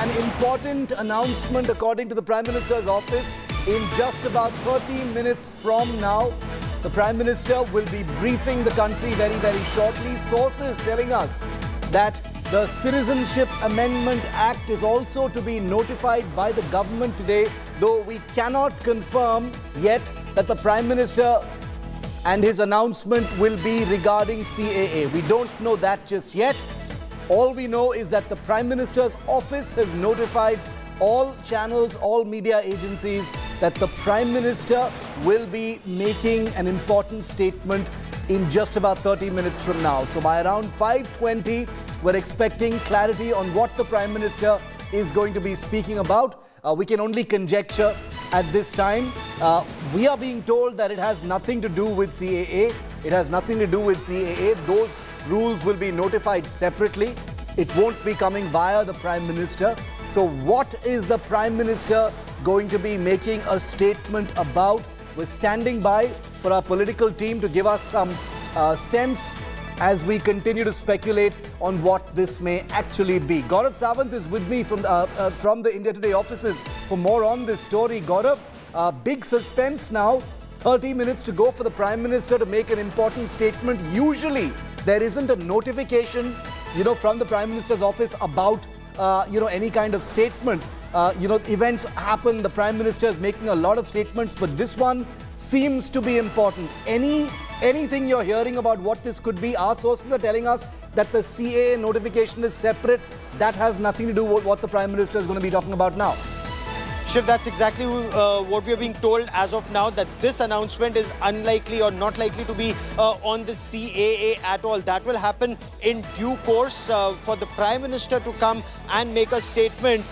an important announcement according to the Prime Minister's office. In just about 30 minutes from now, the Prime Minister will be briefing the country very, very shortly. Sources telling us that the Citizenship Amendment Act is also to be notified by the government today, though we cannot confirm yet that the Prime Minister and his announcement will be regarding CAA. We don't know that just yet. All we know is that the Prime Minister's office has notified all channels, all media agencies that the Prime Minister will be making an important statement in just about 30 minutes from now. So by around 5:20, we're expecting clarity on what the Prime Minister is going to be speaking about. We can only conjecture at this time. We are being told that it has nothing to do with CAA. It has nothing to do with CAA. Those rules will be notified separately. It won't be coming via the Prime Minister. So what is the Prime Minister going to be making a statement about? We're standing by for our political team to give us some sense as we continue to speculate on what this may actually be. Gaurav Sawant is with me from the India Today offices for more on this story. Gaurav, big suspense now. 30 minutes to go for the Prime Minister to make an important statement. Usually there isn't a notification, from the Prime Minister's office about, any kind of statement. Events happen, the Prime Minister is making a lot of statements, but this one seems to be important. Anything you're hearing about what this could be? Our sources are telling us that the CAA notification is separate. That has nothing to do with what the Prime Minister is going to be talking about now. Shiv, that's exactly what we are being told as of now, that this announcement is unlikely or not likely to be on the CAA at all. That will happen in due course. For the Prime Minister to come and make a statement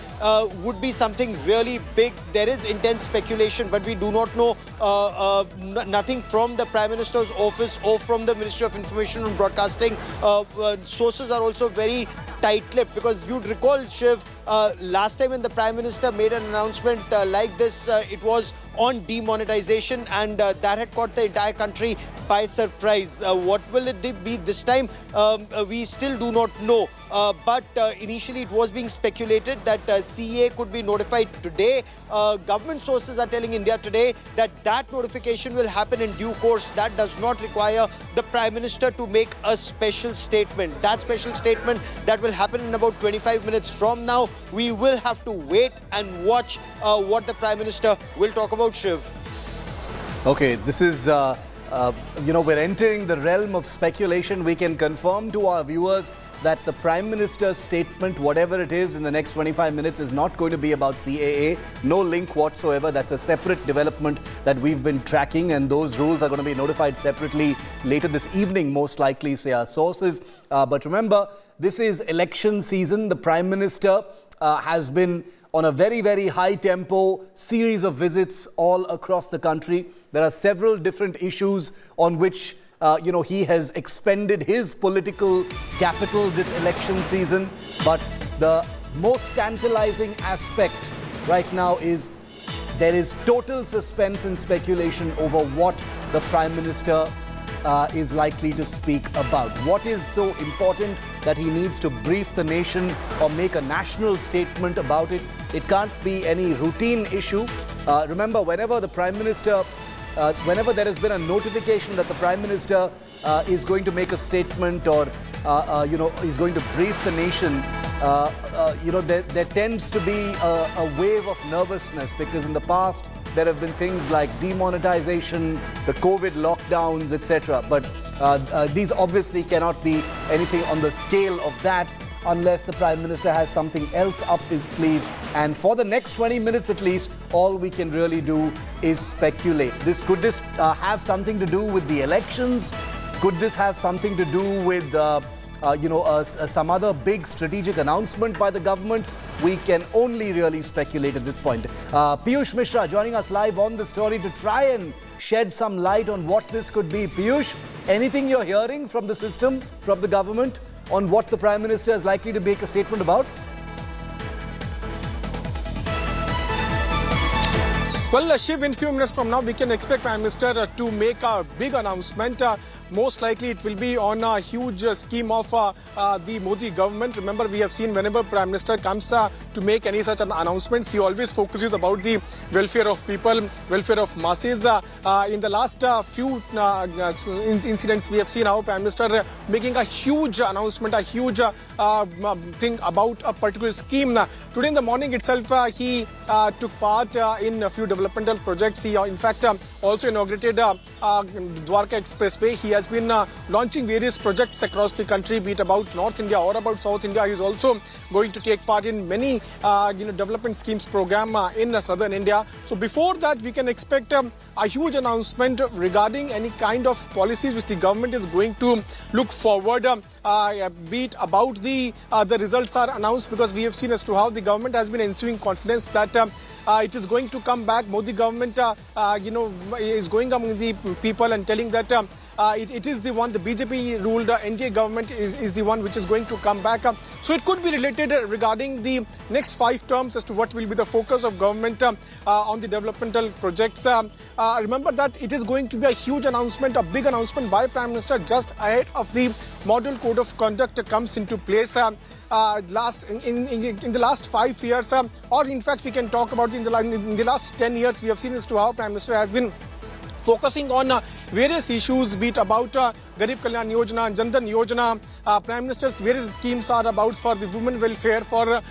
would be something really big. There is intense speculation, but we do not know nothing from the Prime Minister's office or from the Ministry of Information and Broadcasting. Sources are also very tight-lipped, because you'd recall, Shiv, last time when the Prime Minister made an announcement like this, it was on demonetization, and that had caught the entire country by surprise. What will it be this time? We still do not know. But initially it was being speculated that CA could be notified today. Government sources are telling India Today that that notification will happen in due course. That does not require the Prime Minister to make a special statement. That special statement that will happen in about 25 minutes from now. We will have to wait and watch what the Prime Minister will talk about, Shiv. Okay, this is, we're entering the realm of speculation. We can confirm to our viewers that the Prime Minister's statement, whatever it is in the next 25 minutes, is not going to be about CAA. No link whatsoever. That's a separate development that we've been tracking, and those rules are going to be notified separately later this evening, most likely, say our sources. But remember, this is election season. The Prime Minister has been on a very, very high tempo series of visits all across the country. There are several different issues on which he has expended his political capital this election season. But the most tantalizing aspect right now is there is total suspense and speculation over what the Prime Minister is likely to speak about. What is so important that he needs to brief the nation or make a national statement about it? It can't be any routine issue. Remember, whenever the Prime Minister whenever there has been a notification that the Prime Minister is going to make a statement or, is going to brief the nation, there tends to be a wave of nervousness, because in the past there have been things like demonetization, the COVID lockdowns, etc. But these obviously cannot be anything on the scale of that, unless the Prime Minister has something else up his sleeve. And for the next 20 minutes at least, all we can really do is speculate. Could this have something to do with the elections? Could this have something to do with some other big strategic announcement by the government? We can only really speculate at this point. Piyush Mishra joining us live on the story to try and shed some light on what this could be. Piyush, anything you're hearing from the system, from the government, on what the Prime Minister is likely to make a statement about? Well, Shiv, in a few minutes from now, we can expect Prime Minister to make a big announcement most likely it will be on a huge scheme of the Modi government. Remember, we have seen whenever Prime Minister comes to make any such announcements, he always focuses about the welfare of people, welfare of masses. In the last few incidents, we have seen our Prime Minister making a huge announcement, a huge thing about a particular scheme. Today in the morning itself, he took part in a few developmental projects. He in fact also inaugurated Dwarka Expressway. He has been launching various projects across the country, be it about North India or about South India. He is also going to take part in many development schemes program in southern India. So before that, we can expect a huge announcement regarding any kind of policies which the government is going to look forward, be it about the results are announced, because we have seen as to how the government has been ensuing confidence that it is going to come back. Modi government, is going among the people and telling that it is the one, the BJP ruled NDA government is the one which is going to come back. So it could be related regarding the next 5 terms as to what will be the focus of government on the developmental projects. Remember that it is going to be a huge announcement, a big announcement by Prime Minister just ahead of the Model Code of Conduct comes into place. In the last 5 years, or in fact we can talk about in the last 10 years, we have seen as to how Prime Minister has been focusing on various issues, be it about Garib Kalyan Yojana, Jan Dhan Yojana. Prime Minister's various schemes are about for the women welfare, for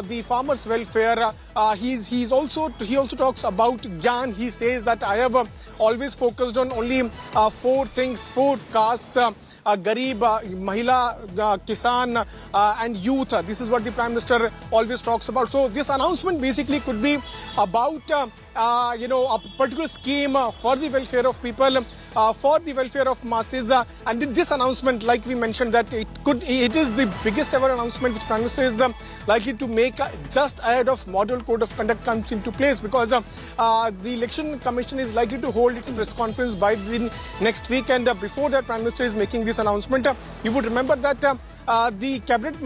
the farmers welfare. He also talks about Gyan. He says that I have always focused on only 4 things, 4 castes, Garib, Mahila, Kisan and youth. This is what the Prime Minister always talks about. So this announcement basically could be about a particular scheme for the welfare of people, for the welfare of masses. And this announcement, like we mentioned, that it is the biggest ever announcement which Prime Minister is likely to make just ahead of Model Code of Conduct comes into place, because the Election Commission is likely to hold its press conference by the next week, and before that Prime Minister is making this announcement. You would remember that the cabinet,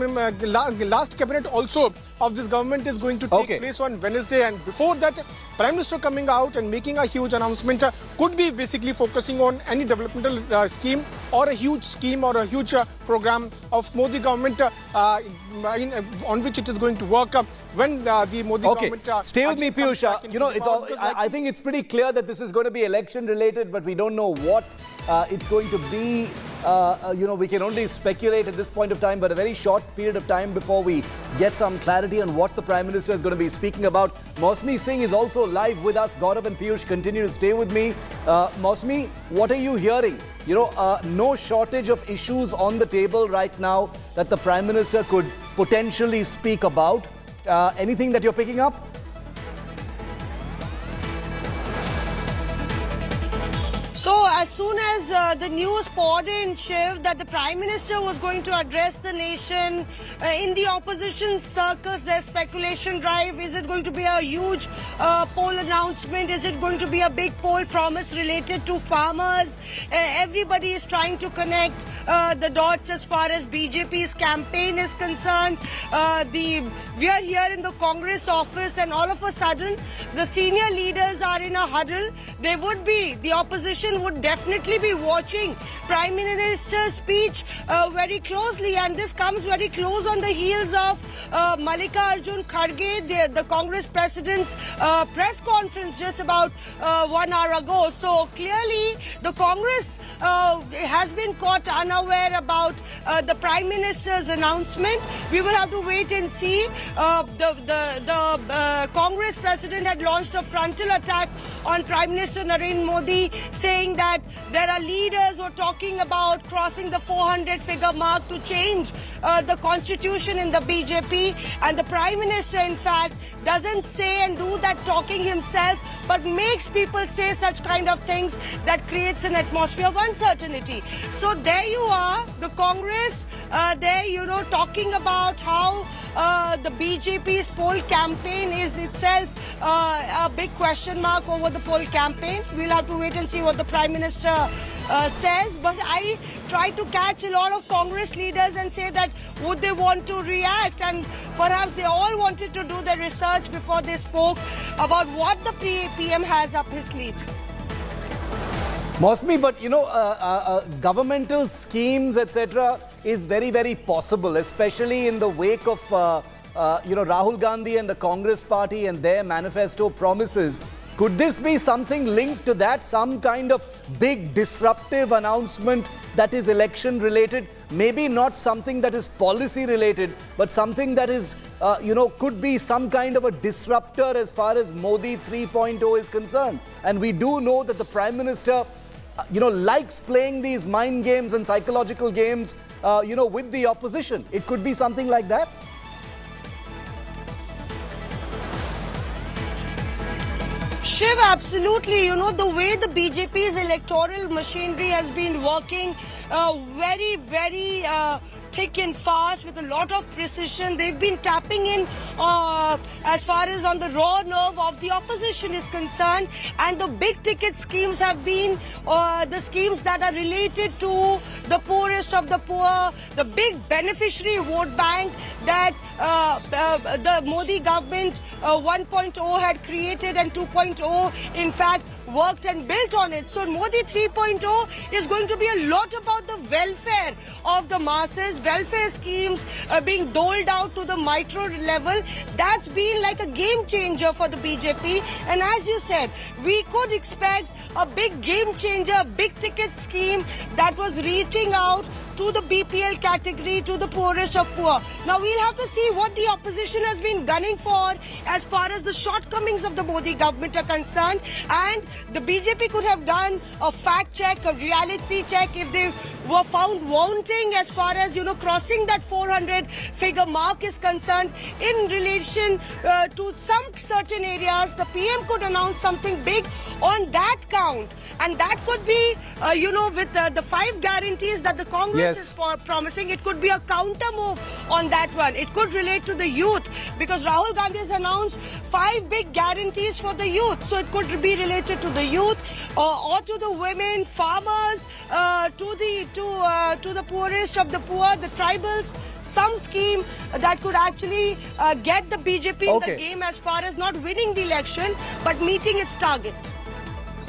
last cabinet also of this government is going to take place on Wednesday, and before that Prime Minister coming out and making a huge announcement could be basically focusing on any developmental scheme or a huge scheme or a huge program of Modi government on which it is going to work when the Modi government... Stay with me, Piyush. I think it's pretty clear that this is going to be election related, but we don't know what it's going to be. We can only speculate at this point of time, but a very short period of time before we get some clarity on what the Prime Minister is going to be speaking about. Mausmi Singh is also live with us. Gaurav and Piyush continue to stay with me. Mausmi, what are you hearing? No shortage of issues on the table right now that the Prime Minister could potentially speak about. Anything that you're picking up? So as soon as the news poured in, Shiv, that the Prime Minister was going to address the nation, in the opposition circles there's speculation drive. Is it going to be a huge poll announcement? Is it going to be a big poll promise related to farmers? Everybody is trying to connect the dots as far as BJP's campaign is concerned. We are here in the Congress office, and all of a sudden the senior leaders are in a huddle. The opposition would definitely be watching Prime Minister's speech very closely, and this comes very close on the heels of Mallikarjun Kharge, the Congress president's press conference just about 1 hour ago. So clearly the Congress has been caught unaware about the Prime Minister's announcement. We will have to wait and see. The Congress president had launched a frontal attack on Prime Minister Narendra Modi, saying that there are leaders who are talking about crossing the 400 figure mark to change the constitution in the BJP, and the Prime Minister in fact doesn't say and do that talking himself, but makes people say such kind of things that creates an atmosphere of uncertainty. So there you are, the Congress talking about how the BJP's poll campaign is itself a big question mark over the poll campaign. We'll have to wait and see what the Prime Minister says. But I try to catch a lot of Congress leaders and say that would they want to react, and perhaps they all wanted to do the research before they spoke about what the PM has up his sleeves. Mosmi, but governmental schemes, etc., is very, very possible, especially in the wake of Rahul Gandhi and the Congress Party and their manifesto promises. Could this be something linked to that? Some kind of big disruptive announcement that is election related? Maybe not something that is policy related, but something that is, could be some kind of a disruptor as far as Modi 3.0 is concerned. And we do know that the Prime Minister, likes playing these mind games and psychological games, with the opposition. It could be something like that. Shiv, absolutely. The way the BJP's electoral machinery has been working very, very thick and fast with a lot of precision. They've been tapping in as far as on the raw nerve of the opposition is concerned. And the big ticket schemes have been the schemes that are related to the poorest of the poor, the big beneficiary vote bank that the Modi government 1.0 had created, and 2.0 in fact worked and built on it. So Modi 3.0 is going to be a lot about the welfare of the masses, welfare schemes being doled out to the micro level. That's been like a game changer for the BJP. And as you said, we could expect a big game changer, a big ticket scheme that was reaching out to the BPL category, to the poorest of poor. Now we'll have to see what the opposition has been gunning for as far as the shortcomings of the Modi government are concerned. And the BJP could have done a fact check, a reality check if they were found wanting as far as, crossing that 400 figure mark is concerned in relation to some certain areas. The PM could announce something big on that count. And that could be, with the 5 guarantees that the Congress is promising, it could be a counter move on that one. It could relate to the youth because Rahul Gandhi has announced 5 big guarantees for the youth. So it could be related to the youth or to the women, farmers, to the poorest of the poor, the tribals. Some scheme that could actually get the BJP in the game as far as not winning the election, but meeting its target.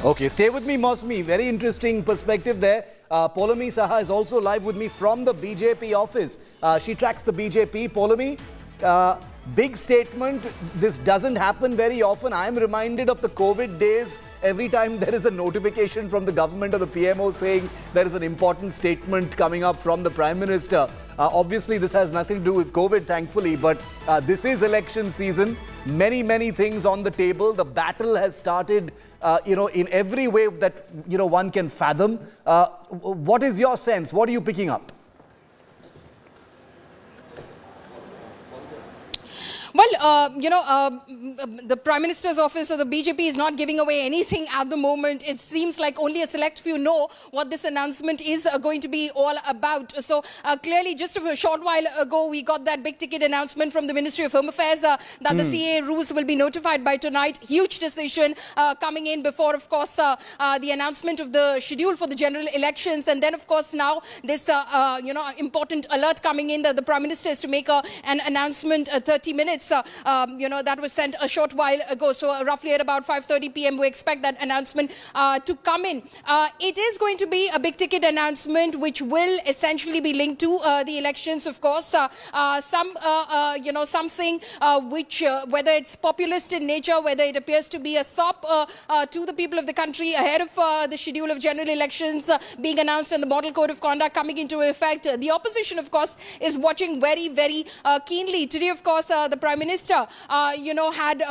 Okay, stay with me, Mosmi. Very interesting perspective there. Poulomi Saha is also live with me from the BJP office. She tracks the BJP. Poulomi, big statement. This doesn't happen very often. I'm reminded of the COVID days. Every time there is a notification from the government or the PMO saying there is an important statement coming up from the Prime Minister. Obviously, this has nothing to do with COVID, thankfully, but this is election season. Many, many things on the table. The battle has started, in every way that, one can fathom. What is your sense? What are you picking up? Well, the Prime Minister's office or the BJP is not giving away anything at the moment. It seems like only a select few know what this announcement is going to be all about. So clearly, just a short while ago, we got that big ticket announcement from the Ministry of Home Affairs that the CAA rules will be notified by tonight. Huge decision coming in before, of course, the announcement of the schedule for the general elections. And then, of course, now this, important alert coming in that the Prime Minister is to make an announcement 30 minutes. That was sent a short while ago. So roughly at about 5:30 p.m. we expect that announcement to come in. It is going to be a big ticket announcement which will essentially be linked to the elections, of course. Something which, whether it's populist in nature, whether it appears to be a sop to the people of the country ahead of the schedule of general elections being announced and the model code of conduct coming into effect. The opposition, of course, is watching very, very keenly. Today, of course, the Prime Minister, had,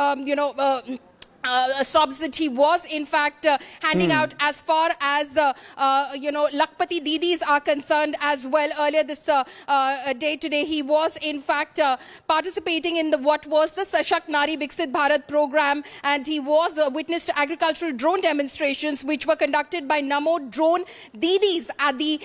sobs that he was in fact handing out as far as Lakpati Didis are concerned as well. Earlier this day today, he was in fact participating in what was the Sashakt Nari Viksit Bharat program, and he was witness to agricultural drone demonstrations which were conducted by Namo Drone Didis at the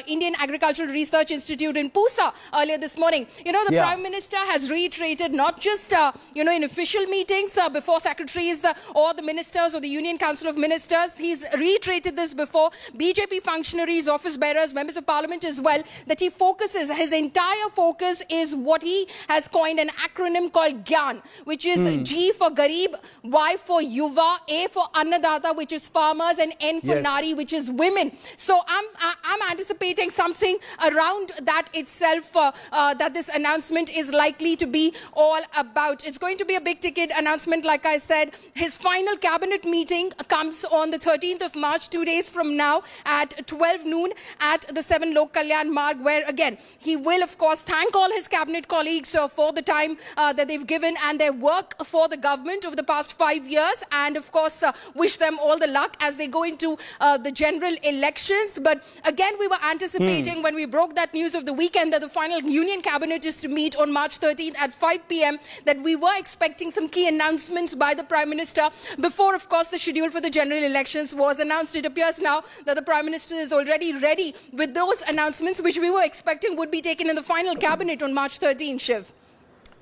Indian Agricultural Research Institute in Pusa earlier this morning. The Prime Minister has reiterated not just in official meetings before 4 secretaries or the ministers or the Union Council of Ministers. He's reiterated this before. BJP functionaries, office bearers, members of parliament as well, that he focuses, his entire focus is what he has coined an acronym called GYAN, which is G for Garib, Y for Yuva, A for Annadata, which is farmers, and N for Nari, which is women. So I'm anticipating something around that itself, that this announcement is likely to be all about. It's going to be a big ticket announcement, like I said. His final cabinet meeting comes on the 13th of March, 2 days from now, at 12 noon at the 7 Lok Kalyan Marg, where again he will of course thank all his cabinet colleagues for the time that they've given and their work for the government over the past 5 years, and of course wish them all the luck as they go into the general elections. But again, we were anticipating when we broke that news of the weekend that the final Union Cabinet is to meet on March 13th at 5 p.m. that we were expecting some key announcements by the Prime Minister before, of course, the schedule for the general elections was announced. It appears now that the Prime Minister is already ready with those announcements, which we were expecting would be taken in the final cabinet on March 13th, Shiv.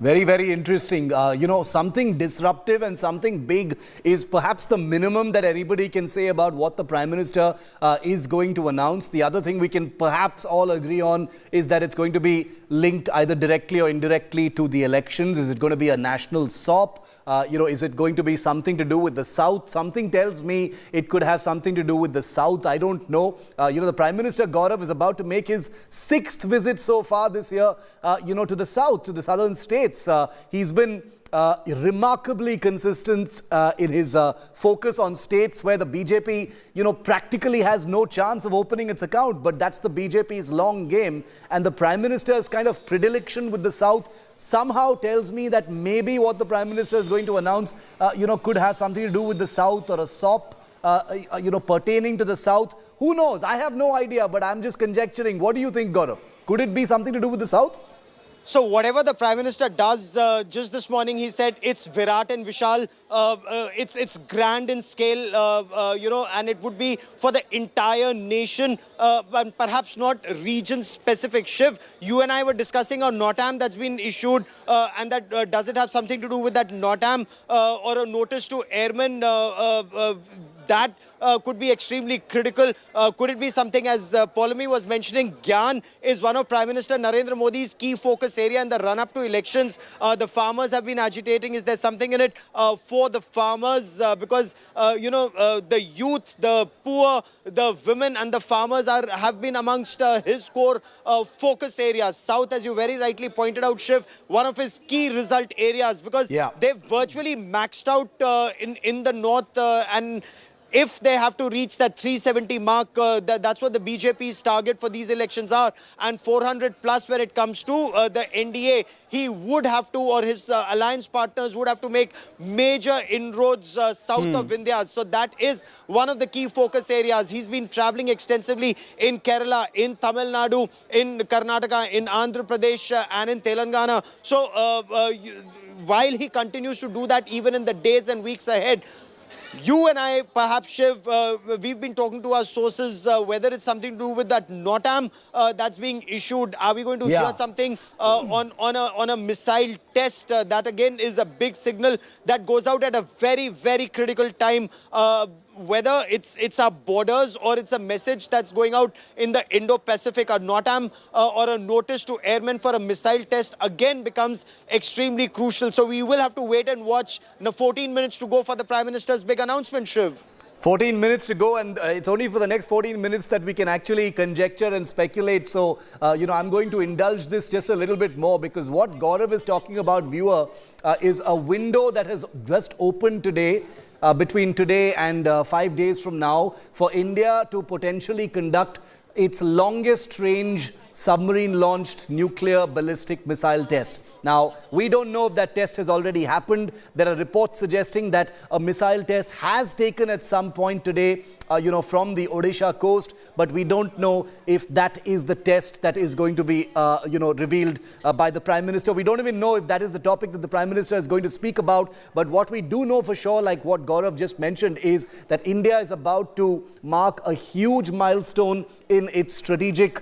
Very, very interesting. You know, something disruptive and something big is perhaps the minimum that anybody can say about what the Prime Minister is going to announce. The other thing we can perhaps all agree on is that it's going to be linked either directly or indirectly to the elections. Is it going to be a national SOP? You know, is it going to be something to do with the South? Something tells me it could have something to do with the South. I don't know. You know, the Prime Minister, Gaurav, is about to make his 6th visit so far this year, you know, to the South, to the southern states. He's been remarkably consistent in his focus on states where the BJP, you know, practically has no chance of opening its account. But that's the BJP's long game. And the Prime Minister's kind of predilection with the South somehow tells me that maybe what the Prime Minister is going to announce, you know, could have something to do with the South or a SOP, you know, pertaining to the South. Who knows? I have no idea, but I'm just conjecturing. What do you think, Gaurav? Could it be something to do with the South? So whatever the Prime Minister does, just this morning he said it's Virat and Vishal, it's grand in scale, you know, and it would be for the entire nation, and perhaps not region specific. Shiv, you and I were discussing a NOTAM that's been issued, and that does it have something to do with that NOTAM or a notice to airmen? That could be extremely critical. Could it be something, as Paulami was mentioning, GYAN is one of Prime Minister Narendra Modi's key focus area in the run-up to elections. The farmers have been agitating. Is there something in it for the farmers? Because, you know, the youth, the poor, the women and the farmers have been amongst his core focus areas. South, as you very rightly pointed out, Shiv, one of his key result areas, because they've virtually maxed out in the north, and if they have to reach that 370 mark, that's what the BJP's target for these elections are. And 400 plus when it comes to the NDA, he would have to, or his alliance partners would have to make major inroads south of Vindhya. So that is one of the key focus areas. He's been traveling extensively in Kerala, in Tamil Nadu, in Karnataka, in Andhra Pradesh and in Telangana. So while he continues to do that even in the days and weeks ahead, you and I, perhaps, Shiv, we've been talking to our sources, whether it's something to do with that NOTAM that's being issued. Are we going to hear something on a missile test? That again is a big signal that goes out at a very, very critical time. Whether it's our borders or it's a message that's going out in the Indo-Pacific, a NOTAM or a notice to airmen for a missile test again becomes extremely crucial. So we will have to wait and watch. Now 14 minutes to go for the Prime Minister's big announcement, Shiv. 14 minutes to go, and it's only for the next 14 minutes that we can actually conjecture and speculate. So, you know, I'm going to indulge this just a little bit more, because what Gaurav is talking about, viewer, is a window that has just opened today, between today and 5 days from now, for India to potentially conduct its longest range submarine-launched nuclear ballistic missile test. Now, we don't know if that test has already happened. There are reports suggesting that a missile test has taken at some point today, you know, from the Odisha coast, but we don't know if that is the test that is going to be, you know, revealed by the Prime Minister. We don't even know if that is the topic that the Prime Minister is going to speak about. But what we do know for sure, like what Gaurav just mentioned, is that India is about to mark a huge milestone in its strategic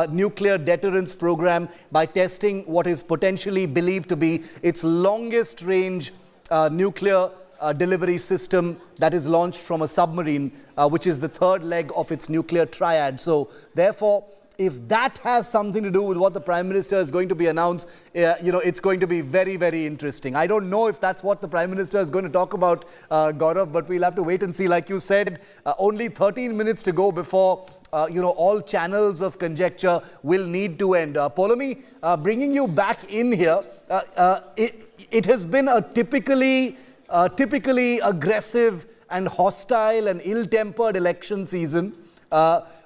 nuclear deterrence program by testing what is potentially believed to be its longest range nuclear delivery system that is launched from a submarine, which is the third leg of its nuclear triad. So therefore, if that has something to do with what the Prime Minister is going to be announced, it's going to be very, very interesting. I don't know if that's what the Prime Minister is going to talk about, Gaurav, but we'll have to wait and see. Like you said, only 13 minutes to go before, all channels of conjecture will need to end. Poulomi, bringing you back in here, it has been a typically aggressive and hostile and ill-tempered election season.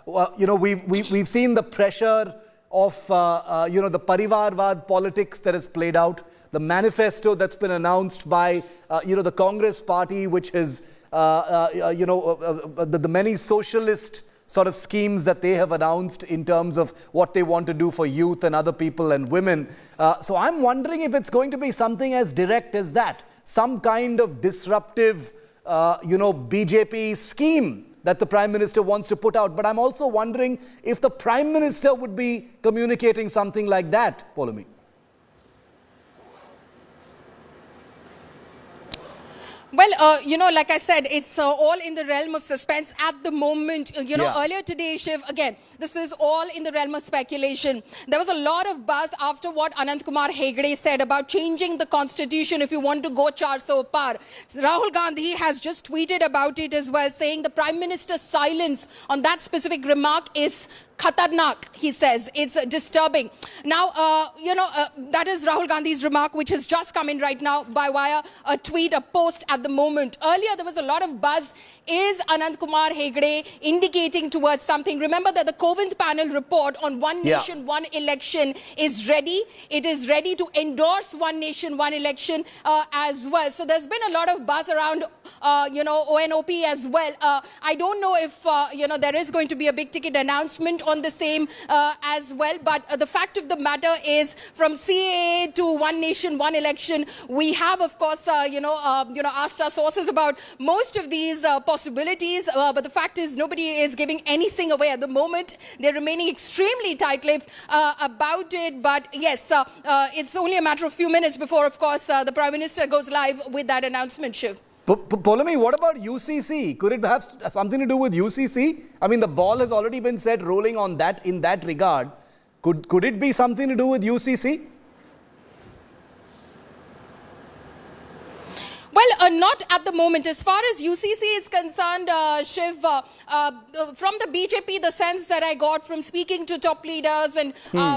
We've seen the pressure of, the Parivarvad politics that has played out, the manifesto that's been announced by, the Congress party, which is, the many socialist sort of schemes that they have announced in terms of what they want to do for youth and other people and women. So I'm wondering if it's going to be something as direct as that, some kind of disruptive, BJP scheme that the Prime Minister wants to put out. But I'm also wondering if the Prime Minister would be communicating something like that, Poulomi. Well, like I said, it's all in the realm of suspense at the moment. Earlier today, Shiv, again, this is all in the realm of speculation. There was a lot of buzz after what Anand Kumar Hegde said about changing the constitution if you want to go 400 par. Rahul Gandhi has just tweeted about it as well, saying the Prime Minister's silence on that specific remark is khatarnak, he says. It's disturbing. Now, that is Rahul Gandhi's remark, which has just come in right now by via a tweet, a post at the moment. Earlier, there was a lot of buzz. Is Anand Kumar Hegde indicating towards something? Remember that the Kovind panel report on One Nation, One Election is ready. It is ready to endorse One Nation, One Election as well. So there's been a lot of buzz around, ONOP as well. I don't know if, there is going to be a big ticket announcement on the same as well. But the fact of the matter is, from CAA to One Nation, One Election, we have, of course, asked our sources about most of these possibilities. But the fact is, nobody is giving anything away at the moment. They're remaining extremely tight-lipped about it. But yes, it's only a matter of few minutes before, of course, the Prime Minister goes live with that announcement, Shiv. Poulomi, what about UCC? Could it have something to do with UCC? I mean, the ball has already been set rolling on that in that regard. Could it be something to do with UCC? Well, not at the moment. As far as UCC is concerned, Shiv, from the BJP, the sense that I got from speaking to top leaders and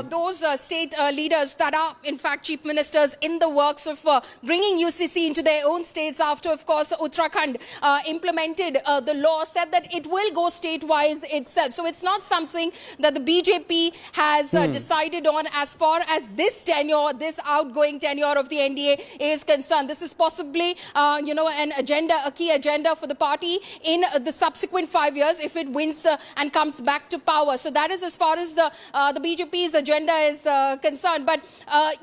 those state leaders that are, in fact, chief ministers in the works of bringing UCC into their own states after, of course, Uttarakhand implemented the law, said that it will go state-wise itself. So it's not something that the BJP has decided on as far as this tenure, this outgoing tenure of the NDA is concerned. This is possibly an agenda, a key agenda for the party in the subsequent 5 years if it wins and comes back to power. So that is as far as the BJP's agenda is concerned. But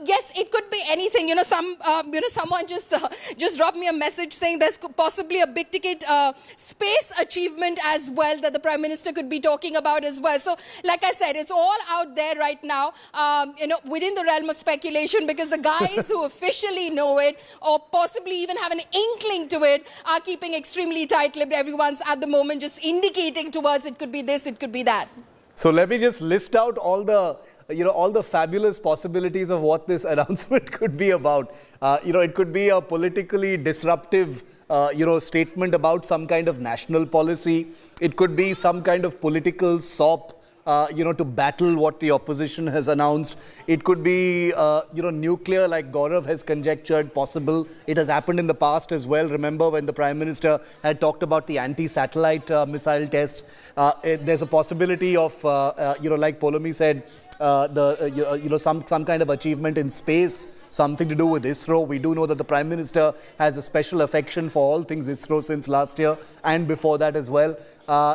yes, it could be anything. Someone just dropped me a message saying there's possibly a big ticket space achievement as well that the Prime Minister could be talking about as well. So like I said, it's all out there right now, within the realm of speculation, because the guys who officially know it or possibly even have an inkling to it are keeping extremely tight-lipped. Everyone's at the moment just indicating towards it could be this, it could be that. So let me just list out all the fabulous possibilities of what this announcement could be about. It could be a politically disruptive statement about some kind of national policy. It could be some kind of political sop, to battle what the opposition has announced. It could be, nuclear, like Gaurav has conjectured, possible. It has happened in the past as well. Remember when the Prime Minister had talked about the anti-satellite missile test. There's a possibility of, like Poulomi said, some kind of achievement in space, something to do with ISRO. We do know that the Prime Minister has a special affection for all things ISRO since last year and before that as well.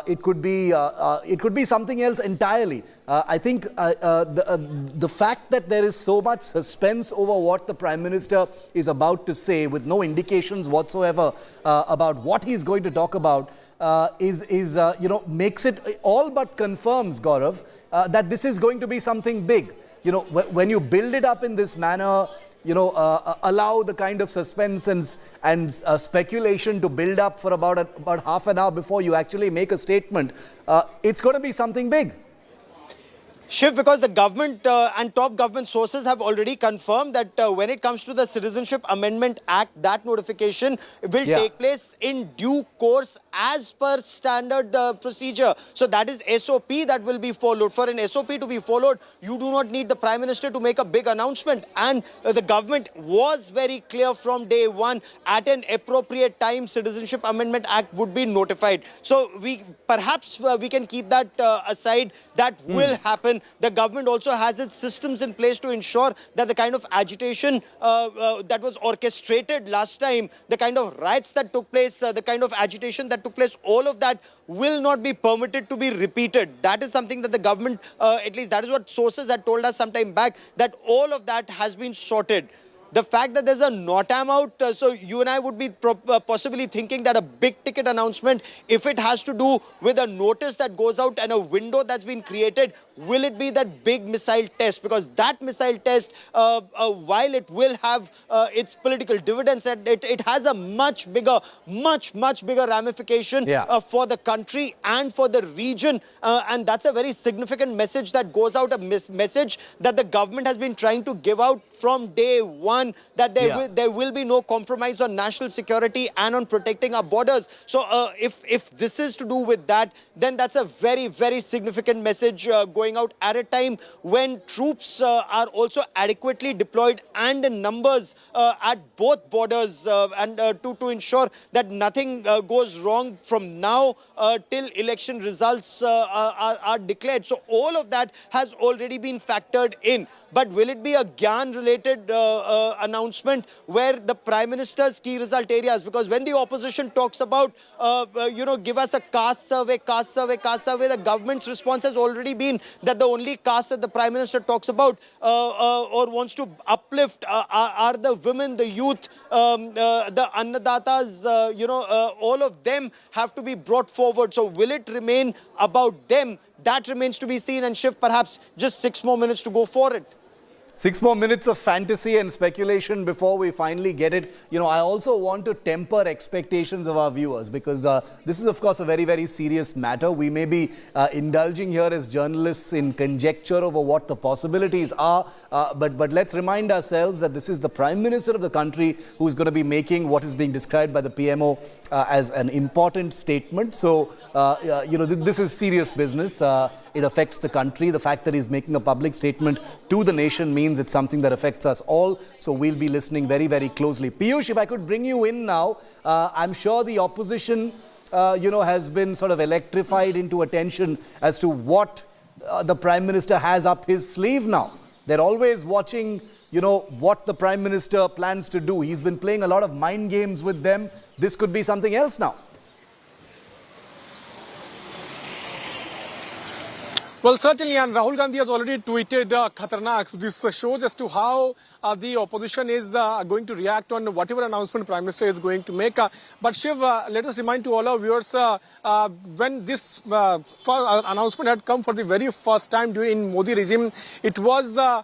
It could be something else entirely. I think the fact that there is so much suspense over what the Prime Minister is about to say, with no indications whatsoever about what he's going to talk about, makes it all but confirms, Gaurav, that this is going to be something big. when you build it up in this manner, allow the kind of suspense and speculation to build up for about half an hour before you actually make a statement, it's going to be something big. Shiv, because the government and top government sources have already confirmed that when it comes to the Citizenship Amendment Act, that notification will take place in due course as per standard procedure. So that is SOP that will be followed. For an SOP to be followed, you do not need the Prime Minister to make a big announcement. And the government was very clear from day one, at an appropriate time, Citizenship Amendment Act would be notified. So perhaps we can keep that aside. That will happen. The government also has its systems in place to ensure that the kind of agitation that was orchestrated last time, the kind of riots that took place, the kind of agitation that took place, all of that will not be permitted to be repeated. That is something that the government, at least that is what sources had told us some time back, that all of that has been sorted. The fact that there's a NOTAM out, so you and I would be possibly thinking that a big ticket announcement, if it has to do with a notice that goes out and a window that's been created, will it be that big missile test? Because that missile test, while it will have its political dividends, it has a much bigger ramification for the country and for the region. And that's a very significant message that goes out, a message that the government has been trying to give out from day one, that there will be no compromise on national security and on protecting our borders. So if this is to do with that, then that's a very, very significant message going out at a time when troops are also adequately deployed and in numbers at both borders and to ensure that nothing goes wrong from now till election results are declared. So all of that has already been factored in. But will it be a GYAN-related announcement where the Prime Minister's key result areas, because when the opposition talks about, give us a caste survey, the government's response has already been that the only caste that the Prime Minister talks about or wants to uplift are the women, the youth, the annadatas, all of them have to be brought forward. So will it remain about them? That remains to be seen. And Shiv, perhaps just 6 more minutes to go for it. 6 more minutes of fantasy and speculation before we finally get it. I also want to temper expectations of our viewers, because this is, of course, a very, very serious matter. We may be indulging here as journalists in conjecture over what the possibilities are. But let's remind ourselves that this is the Prime Minister of the country who is going to be making what is being described by the PMO as an important statement. So, this is serious business. It affects the country. The fact that he's making a public statement to the nation means it's something that affects us all. So we'll be listening very, very closely. Piyush, if I could bring you in now, I'm sure the opposition, has been sort of electrified into attention as to what the Prime Minister has up his sleeve now. They're always watching, what the Prime Minister plans to do. He's been playing a lot of mind games with them. This could be something else now. Well, certainly, and Rahul Gandhi has already tweeted Khatarnak. So this shows as to how the opposition is going to react on whatever announcement Prime Minister is going to make. But Shiv, let us remind to all our viewers, when this announcement had come for the very first time during Modi regime, it was the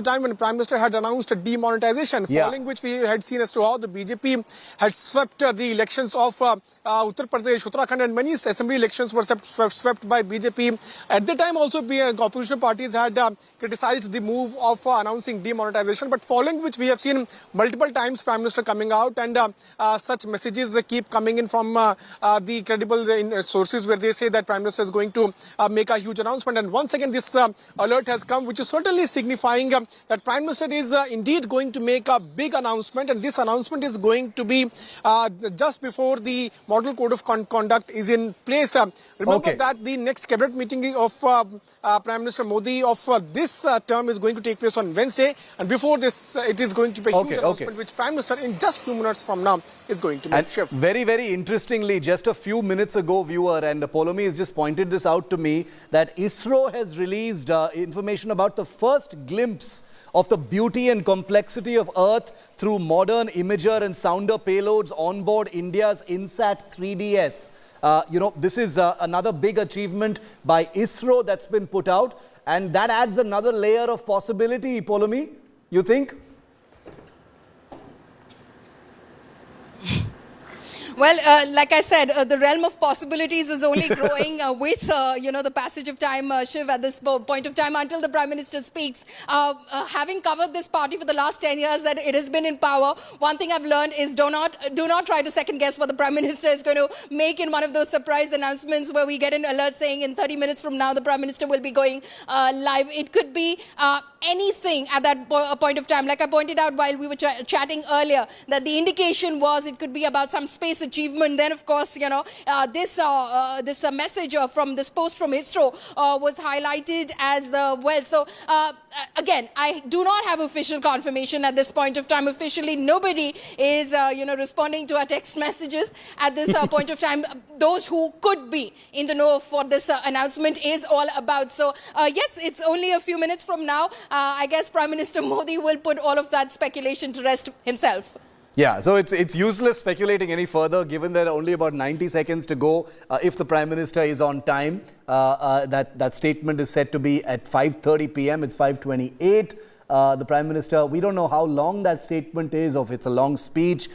time when Prime Minister had announced demonetization, following which we had seen as to how the BJP had swept the elections of Uttar Pradesh, Uttarakhand, and many assembly elections were swept by BJP. At the time also, opposition parties had criticized the move of announcing demonetization, but following which we have seen multiple times Prime Minister coming out, and such messages keep coming in from the credible sources where they say that Prime Minister is going to make a huge announcement. And once again this alert has come, which is certainly signifying that Prime Minister is indeed going to make a big announcement, and this announcement is going to be just before the Model Code of Conduct is in place. Remember that the next cabinet meeting of Prime Minister Modi of this term is going to take place on Wednesday, and before this it is going to be a huge announcement which Prime Minister in just few minutes from now is going to make. And very, very interestingly, just a few minutes ago, viewer, and Polomi has just pointed this out to me, that ISRO has released information about the first glimpse of the beauty and complexity of Earth through modern imager and sounder payloads on board India's INSAT 3DS. This is another big achievement by ISRO that's been put out. And that adds another layer of possibility, Poulomi, you think? Well, like I said, the realm of possibilities is only growing with, the passage of time, Shiv, at this point of time until the Prime Minister speaks. Having covered this party for the last 10 years that it has been in power, one thing I've learned is do not try to second guess what the Prime Minister is going to make in one of those surprise announcements where we get an alert saying in 30 minutes from now the Prime Minister will be going live. It could be anything at that point of time. Like I pointed out while we were chatting earlier, that the indication was it could be about some space achievement. Then, of course, this message from this post from ISRO was highlighted as well. So, again, I do not have official confirmation at this point of time. Officially, nobody is, responding to our text messages at this point of time. Those who could be in the know for this announcement is all about. So, yes, it's only a few minutes from now. I guess Prime Minister Modi will put all of that speculation to rest himself. Yeah, so it's useless speculating any further, given that only about 90 seconds to go. If the Prime Minister is on time, that statement is set to be at 5:30 p.m. It's 5:28. The Prime Minister, we don't know how long that statement is, or if it's a long speech.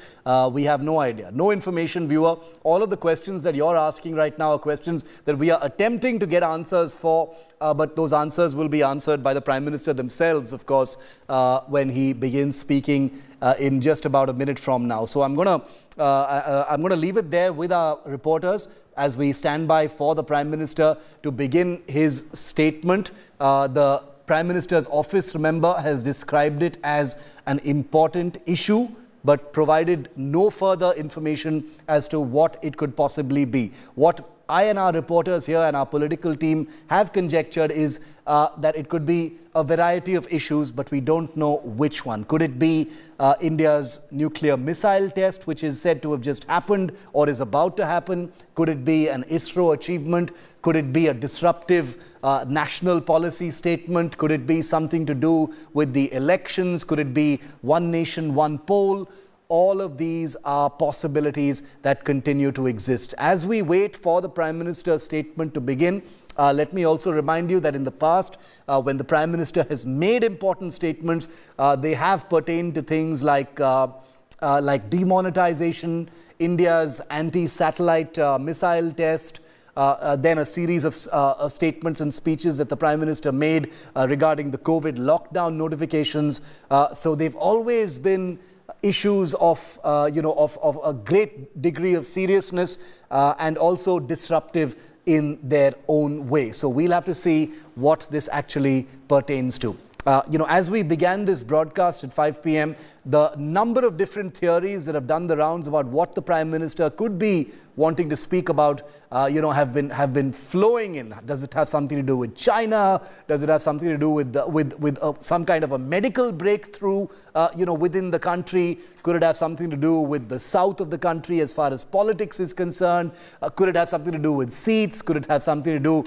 We have no idea. No information, viewer. All of the questions that you're asking right now are questions that we are attempting to get answers for, but those answers will be answered by the Prime Minister themselves, of course, when he begins speaking in just about a minute from now. So I'm gonna leave it there with our reporters as we stand by for the Prime Minister to begin his statement. The Prime Minister's office, remember, has described it as an important issue, but provided no further information as to what it could possibly be. What I and our reporters here and our political team have conjectured is that it could be a variety of issues, but we don't know which one. Could it be India's nuclear missile test, which is said to have just happened or is about to happen? Could it be an ISRO achievement? Could it be a disruptive national policy statement? Could it be something to do with the elections? Could it be one nation, one poll? All of these are possibilities that continue to exist. As we wait for the Prime Minister's statement to begin, let me also remind you that in the past, when the Prime Minister has made important statements, they have pertained to things like demonetization, India's anti-satellite missile test, then a series of statements and speeches that the Prime Minister made regarding the COVID lockdown notifications. So they've always been issues of a great degree of seriousness and also disruptive in their own way. So we'll have to see what this actually pertains to. As we began this broadcast at 5 p.m., the number of different theories that have done the rounds about what the Prime Minister could be wanting to speak about, have been flowing in. Does it have something to do with China? Does it have something to do with some kind of a medical breakthrough, within the country? Could it have something to do with the south of the country as far as politics is concerned? Could it have something to do with seats? Could it have something to do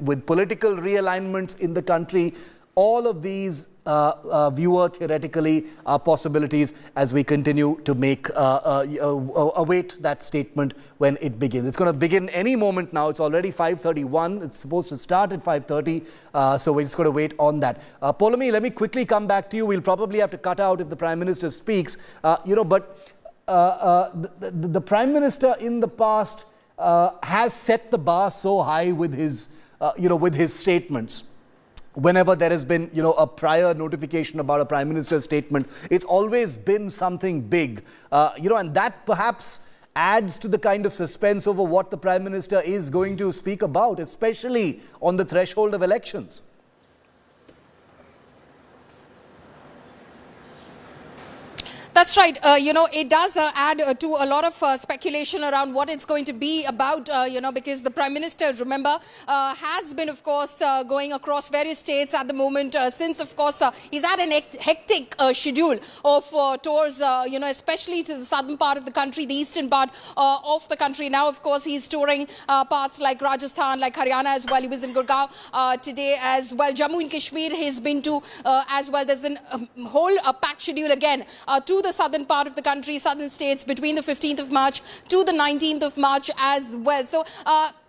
with political realignments in the country? All of these, viewer, theoretically, are possibilities as we continue to await that statement when it begins. It's going to begin any moment now. It's already 5:31. It's supposed to start at 5:30. So we're just going to wait on that. Poulomi, let me quickly come back to you. We'll probably have to cut out if the Prime Minister speaks. But the Prime Minister in the past has set the bar so high with his statements. Whenever there has been, a prior notification about a Prime Minister's statement, it's always been something big, and that perhaps adds to the kind of suspense over what the Prime Minister is going to speak about, especially on the threshold of elections. That's right. It does add to a lot of speculation around what it's going to be about, because the Prime Minister, remember, has been, of course, going across various states at the moment since, of course, he's had an hectic schedule of tours, especially to the southern part of the country, the eastern part of the country. Now, of course, he's touring parts like Rajasthan, like Haryana as well. He was in Gurgaon today as well. Jammu and Kashmir he's been to as well. There's a whole packed schedule again to the southern part of the country, southern states, between the 15th of March to the 19th of March as well. So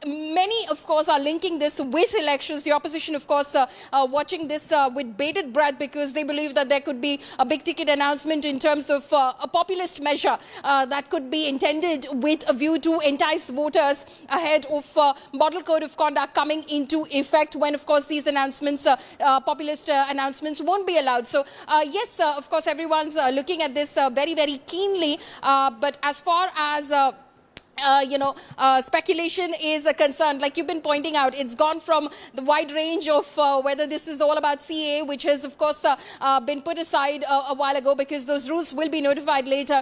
many, of course, are linking this with elections. The opposition, of course, watching this with bated breath because they believe that there could be a big ticket announcement in terms of a populist measure that could be intended with a view to entice voters ahead of model code of conduct coming into effect when, of course, these announcements, populist announcements won't be allowed. So, yes, of course, everyone's looking at this very, very keenly. But as far as speculation is concerned, like you've been pointing out, it's gone from the wide range of whether this is all about CA, which has, of course, been put aside a while ago because those rules will be notified later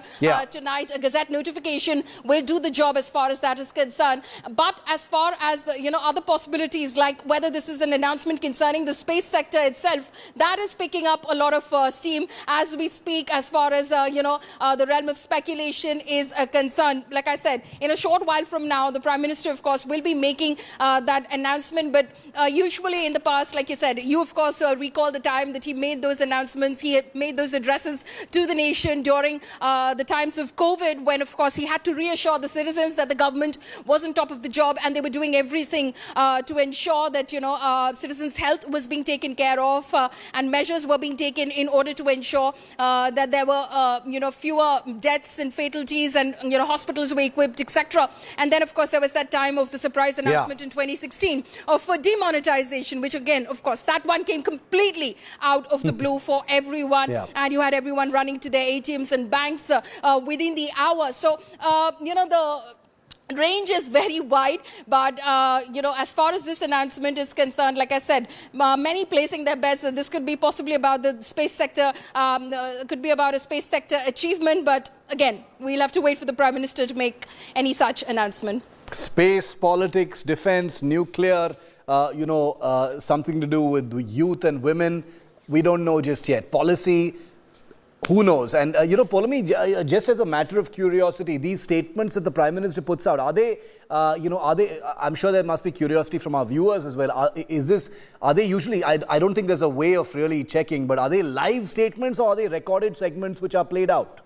tonight. A Gazette notification will do the job as far as that is concerned. But as far as, other possibilities, like whether this is an announcement concerning the space sector itself, that is picking up a lot of steam as we speak as far as, the realm of speculation is concerned. Like I said, in a short while from now, the Prime Minister, of course, will be making that announcement. But usually in the past, like you said, you, of course, recall the time that he made those announcements. He had made those addresses to the nation during the times of COVID when, of course, he had to reassure the citizens that the government was on top of the job and they were doing everything to ensure that, citizens' health was being taken care of and measures were being taken in order to ensure that there were, fewer deaths and fatalities and, hospitals were equipped, etc. And then, of course, there was that time of the surprise announcement in 2016 of demonetization, which again, of course, that one came completely out of the blue for everyone. And you had everyone running to their ATMs and banks within the hour. So, the range is very wide, but as far as this announcement is concerned, like I said, many placing their bets that this could be possibly about the space sector, could be about a space sector achievement, but again, we'll have to wait for the Prime Minister to make any such announcement. Space, politics, defense, nuclear, something to do with youth and women, we don't know just yet. Policy, who knows? And, Polami, just as a matter of curiosity, these statements that the Prime Minister puts out, are they, I'm sure there must be curiosity from our viewers as well. Are they usually, I don't think there's a way of really checking, but are they live statements or are they recorded segments which are played out?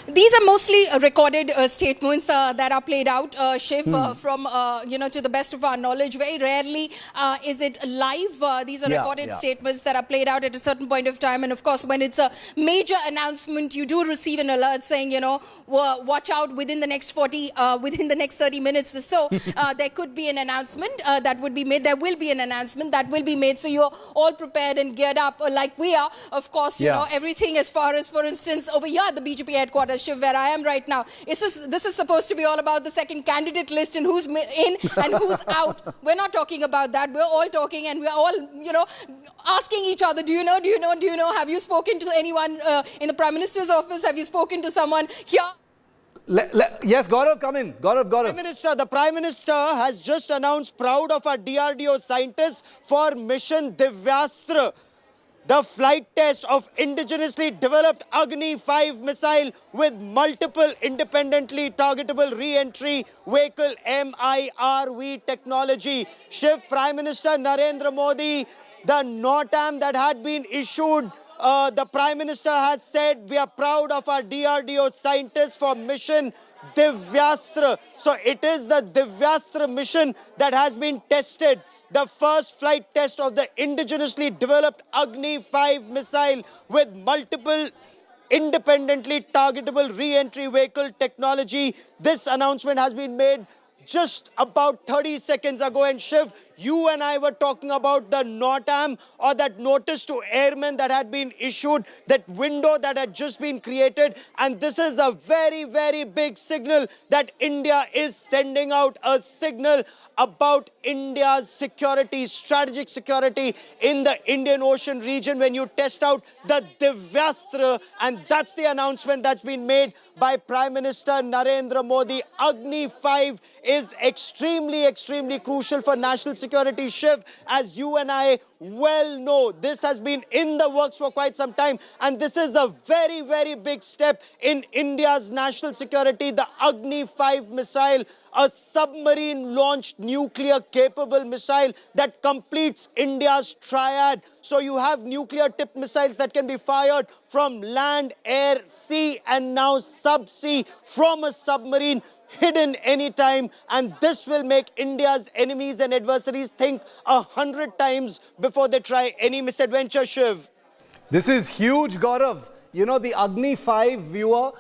These are mostly recorded statements that are played out, Shiv, from, to the best of our knowledge. Very rarely is it live. These are recorded statements that are played out at a certain point of time. And of course, when it's a major announcement, you do receive an alert saying, watch out within the next 30 minutes or so, there could be an announcement that would be made. There will be an announcement that will be made. So you're all prepared and geared up like we are. Of course, everything as far as, for instance, over here at the BJP headquarters, Shiv, where I am right now. This is supposed to be all about the second candidate list and who's in and who's out. We're not talking about that. We're all talking and we're all, asking each other, do you know? Have you spoken to anyone in the Prime Minister's office? Have you spoken to someone here? Yes, Gaurav, come in. Gaurav. The Prime Minister has just announced, proud of our DRDO scientists for mission Divyastra, the flight test of indigenously developed Agni-5 missile with multiple independently targetable re-entry vehicle MIRV technology. Shiv, Prime Minister Narendra Modi, the NOTAM that had been issued, the Prime Minister has said, we are proud of our DRDO scientists for mission Divyastra. So it is the Divyastra mission that has been tested. The first flight test of the indigenously developed Agni-5 missile with multiple independently targetable re-entry vehicle technology. This announcement has been made just about 30 seconds ago. And Shiv, you and I were talking about the NOTAM, or that notice to airmen that had been issued, that window that had just been created. And this is a very, very big signal that India is sending out, a signal about India's security, strategic security in the Indian Ocean region when you test out the Divyastra. And that's the announcement that's been made by Prime Minister Narendra Modi. Agni-5 is extremely, extremely crucial for national security. security. Shiv, as you and I well know, this has been in the works for quite some time, and this is a very, very big step in India's national security. The Agni 5 missile, a submarine-launched nuclear-capable missile that completes India's triad. So you have nuclear-tipped missiles that can be fired from land, air, sea, and now sub-sea from a submarine, hidden anytime, and this will make India's enemies and adversaries think 100 times before they try any misadventure, Shiv. This is huge, Gaurav. You know, the Agni 5 viewer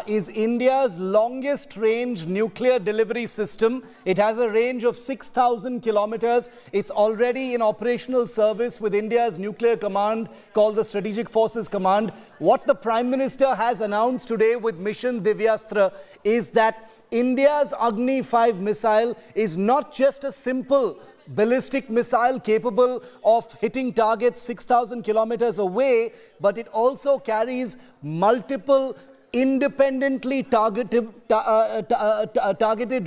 is India's longest range nuclear delivery system. It has a range of 6,000 kilometers. It's already in operational service with India's nuclear command called the Strategic Forces Command. What the Prime Minister has announced today with Mission Divyastra is that India's Agni 5 missile is not just a simple ballistic missile capable of hitting targets 6,000 kilometers away, but it also carries multiple independently targeted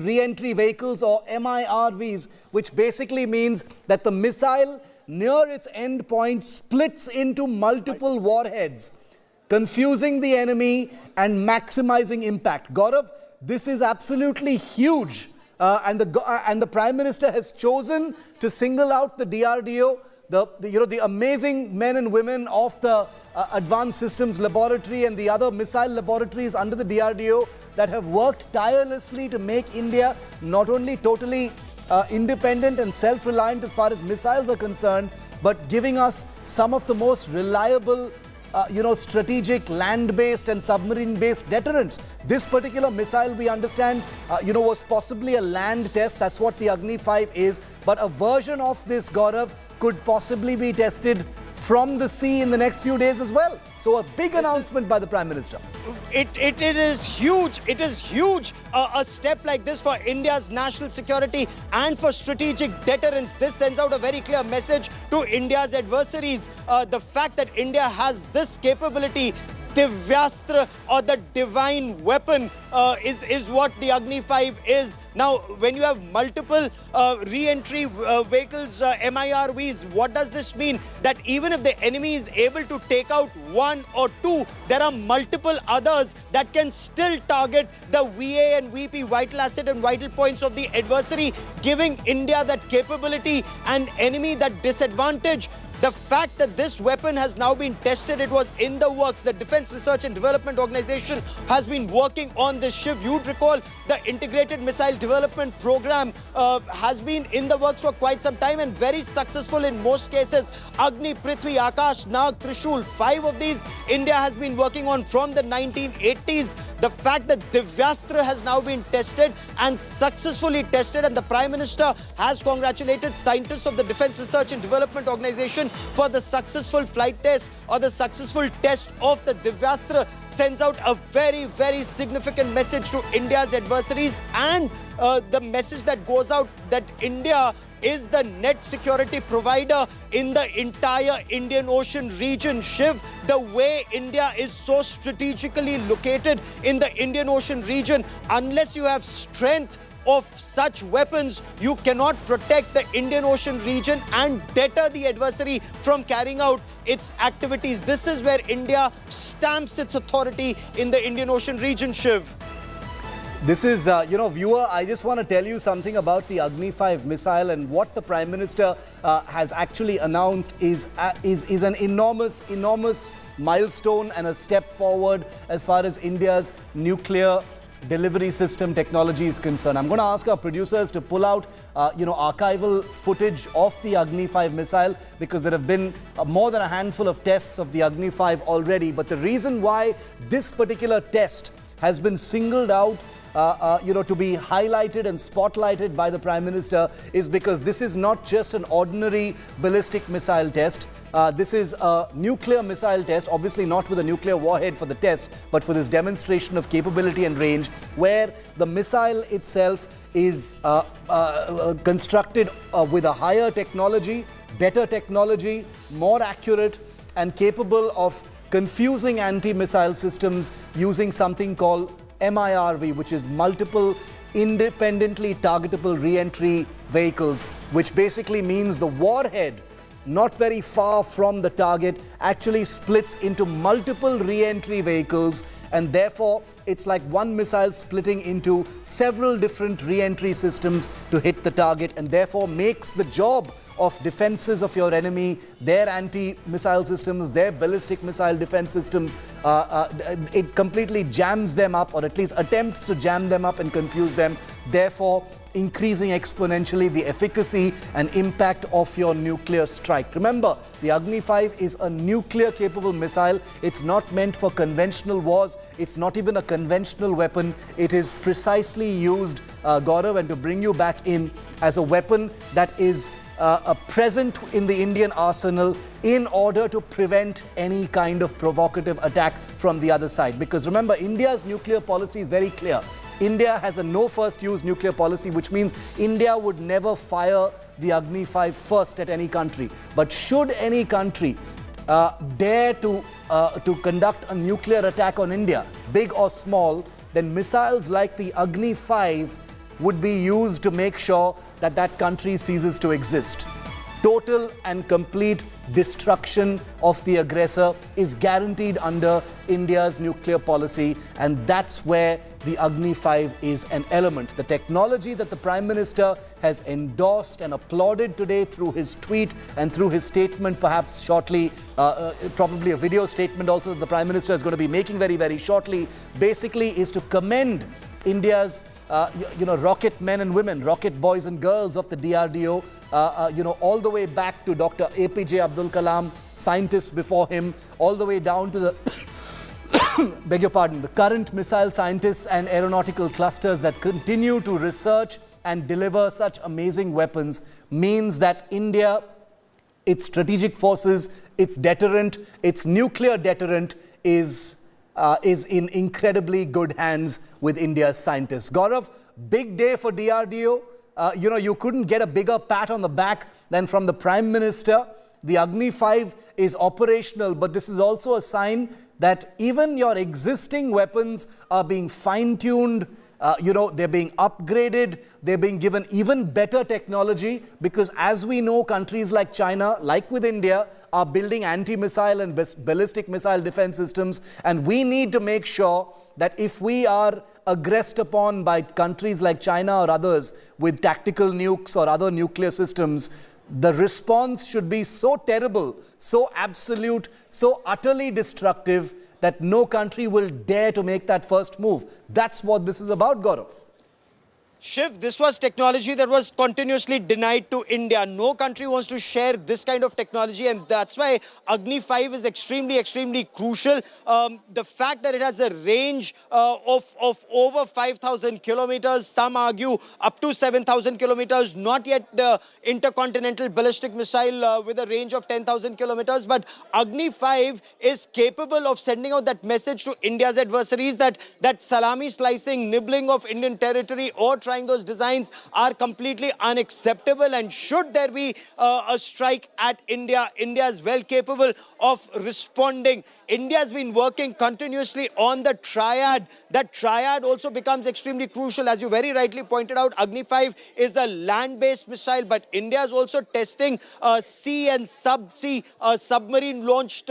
re-entry vehicles, or MIRVs, which basically means that the missile near its end point splits into multiple warheads, confusing the enemy and maximizing impact. Gaurav, this is absolutely huge, and the Prime Minister has chosen to single out the DRDO, the amazing men and women of the Advanced Systems Laboratory and the other missile laboratories under the DRDO that have worked tirelessly to make India not only totally independent and self-reliant as far as missiles are concerned, but giving us some of the most reliable strategic land-based and submarine-based deterrents. This particular missile, we understand, was possibly a land test. That's what the Agni 5 is. But a version of this, Gaurav, could possibly be tested from the sea in the next few days as well. So a big announcement by the Prime Minister. It is huge. It is huge. A step like this for India's national security and for strategic deterrence. This sends out a very clear message to India's adversaries. The fact that India has this capability, Divyastra, or the divine weapon, is what the Agni 5 is. Now, when you have multiple re-entry vehicles, MIRVs, what does this mean? That even if the enemy is able to take out one or two, there are multiple others that can still target the VA and VP, vital asset and vital points of the adversary, giving India that capability and enemy that disadvantage. The fact that this weapon has now been tested, it was in the works. The Defense Research and Development Organization has been working on this. Shiv, you'd recall the Integrated Missile Development Program has been in the works for quite some time and very successful in most cases. Agni, Prithvi, Akash, Nag, Trishul, 5 of these India has been working on from the 1980s. The fact that Divyastra has now been tested and successfully tested, and the Prime Minister has congratulated scientists of the Defense Research and Development Organization for the successful flight test or the successful test of the Divyastra, sends out a very, very significant message to India's adversaries, and the message that goes out that India is the net security provider in the entire Indian Ocean region. Shiv, the way India is so strategically located in the Indian Ocean region, unless you have strength of such weapons, you cannot protect the Indian Ocean region and deter the adversary from carrying out its activities. This is where India stamps its authority in the Indian Ocean region, Shiv. This is, viewer, I just want to tell you something about the Agni 5 missile, and what the Prime Minister has actually announced is an enormous milestone and a step forward as far as India's nuclear delivery system technology is concerned. I'm going to ask our producers to pull out, archival footage of the Agni 5 missile, because there have been more than a handful of tests of the Agni 5 already. But the reason why this particular test has been singled out to be highlighted and spotlighted by the Prime Minister is because this is not just an ordinary ballistic missile test. This is a nuclear missile test, obviously not with a nuclear warhead for the test, but for this demonstration of capability and range, where the missile itself is constructed with a higher technology, better technology, more accurate, and capable of confusing anti-missile systems using something called MIRV, which is multiple independently targetable re-entry vehicles, which basically means the warhead, not very far from the target, actually splits into multiple re-entry vehicles, and therefore it's like one missile splitting into several different re-entry systems to hit the target, and therefore makes the job of defenses of your enemy, their anti-missile systems, their ballistic missile defense systems, it completely jams them up, or at least attempts to jam them up and confuse them, therefore increasing exponentially the efficacy and impact of your nuclear strike. Remember, the Agni 5 is a nuclear-capable missile. It's not meant for conventional wars. It's not even a conventional weapon. It is precisely used, Gaurav, and to bring you back in, as a weapon that is present in the Indian arsenal in order to prevent any kind of provocative attack from the other side. Because remember, India's nuclear policy is very clear. India has a no first use nuclear policy, which means India would never fire the Agni 5 first at any country. But should any country dare to conduct a nuclear attack on India, big or small, then missiles like the Agni 5 would be used to make sure that that country ceases to exist. Total and complete destruction of the aggressor is guaranteed under India's nuclear policy, and that's where the Agni 5 is an element. The technology that the Prime Minister has endorsed and applauded today through his tweet and through his statement, perhaps shortly, probably a video statement also that the Prime Minister is going to be making very, very shortly, basically is to commend India's rocket men and women, rocket boys and girls of the DRDO, all the way back to Dr. APJ Abdul Kalam, scientists before him, all the way down to the, beg your pardon, the current missile scientists and aeronautical clusters that continue to research and deliver such amazing weapons, means that India, its strategic forces, its deterrent, its nuclear deterrent is in incredibly good hands with India's scientists. Gaurav, big day for DRDO. You couldn't get a bigger pat on the back than from the Prime Minister. The Agni 5 is operational, but this is also a sign that even your existing weapons are being fine-tuned. They're being upgraded, they're being given even better technology, because as we know, countries like China, like with India, are building anti-missile and ballistic missile defense systems, and we need to make sure that if we are aggressed upon by countries like China or others with tactical nukes or other nuclear systems, the response should be so terrible, so absolute, so utterly destructive that no country will dare to make that first move. That's what this is about, Gaurav. Shiv, this was technology that was continuously denied to India. No country wants to share this kind of technology, and that's why Agni 5 is extremely crucial. The fact that it has a range of over 5,000 kilometers, some argue up to 7,000 kilometers, not yet the intercontinental ballistic missile with a range of 10,000 kilometers, but Agni 5 is capable of sending out that message to India's adversaries that salami slicing, nibbling of Indian territory or trying those designs are completely unacceptable, and should there be a strike at India, India is well capable of responding. India has been working continuously on the triad. That triad also becomes extremely crucial. As you very rightly pointed out, Agni 5 is a land-based missile, but India is also testing sea and sub-sea submarine-launched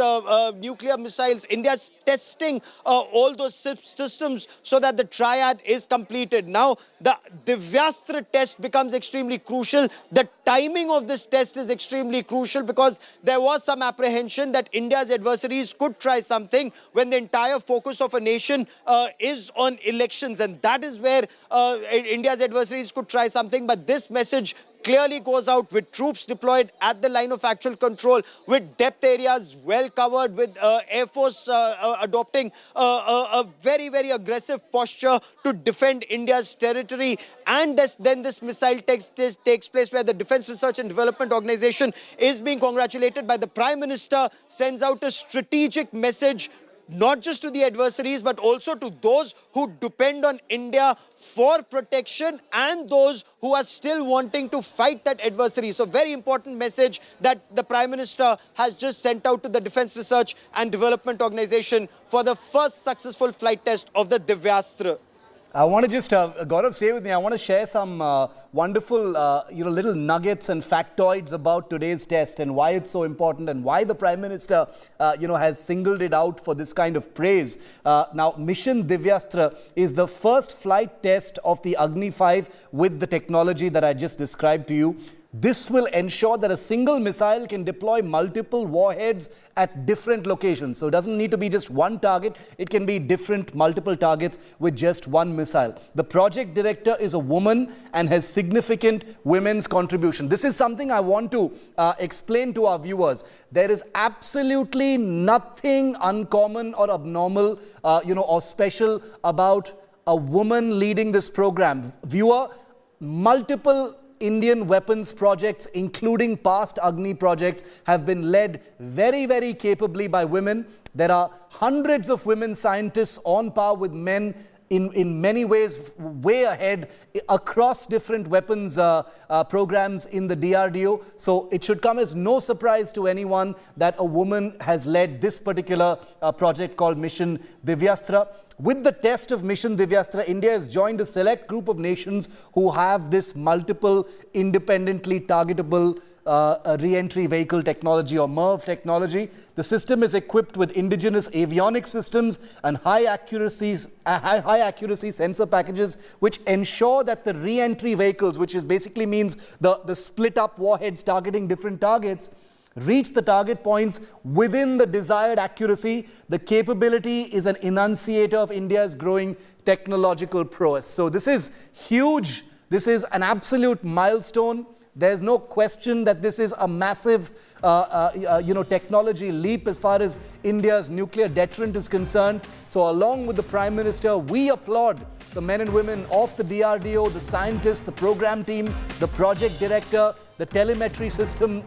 nuclear missiles. India is testing all those systems so that the triad is completed. Now, the Divyastra test becomes extremely crucial. The timing of this test is extremely crucial, because there was some apprehension that India's adversaries could try something when the entire focus of a nation is on elections, and that is where India's adversaries could try something. But this message clearly goes out with troops deployed at the line of actual control, with depth areas well covered, with Air Force adopting a very aggressive posture to defend India's territory. And then this missile test takes place, where the Defense Research and Development Organization is being congratulated by the Prime Minister, sends out a strategic message not just to the adversaries, but also to those who depend on India for protection and those who are still wanting to fight that adversary. So very important message that the Prime Minister has just sent out to the Defense Research and Development Organization for the first successful flight test of the Divyastra. I want to just, Gaurav, stay with me. I want to share some wonderful, little nuggets and factoids about today's test and why it's so important and why the Prime Minister, has singled it out for this kind of praise. Now, Mission Divyastra is the first flight test of the Agni 5 with the technology that I just described to you. This will ensure that a single missile can deploy multiple warheads at different locations. So it doesn't need to be just one target. It can be multiple targets with just one missile. The project director is a woman and has significant women's contribution. This is something I want to explain to our viewers. There is absolutely nothing uncommon or abnormal, or special about a woman leading this program. Viewer, multiple Indian weapons projects, including past Agni projects, have been led very, very capably by women. There are hundreds of women scientists on par with men in many ways way ahead across different weapons programs in the DRDO. So it should come as no surprise to anyone that a woman has led this particular project called Mission Divyastra. With the test of Mission Divyastra, India has joined a select group of nations who have this multiple independently targetable re-entry vehicle technology or MERV technology. The system is equipped with indigenous avionics systems and high accuracy sensor packages which ensure that the re-entry vehicles, which is basically means the split up warheads targeting different targets, reach the target points within the desired accuracy. The capability is an enunciator of India's growing technological prowess. So this is huge. This is an absolute milestone. There's no question that this is a massive, technology leap as far as India's nuclear deterrent is concerned. So along with the Prime Minister, we applaud the men and women of the DRDO, the scientists, the program team, the project director, the telemetry system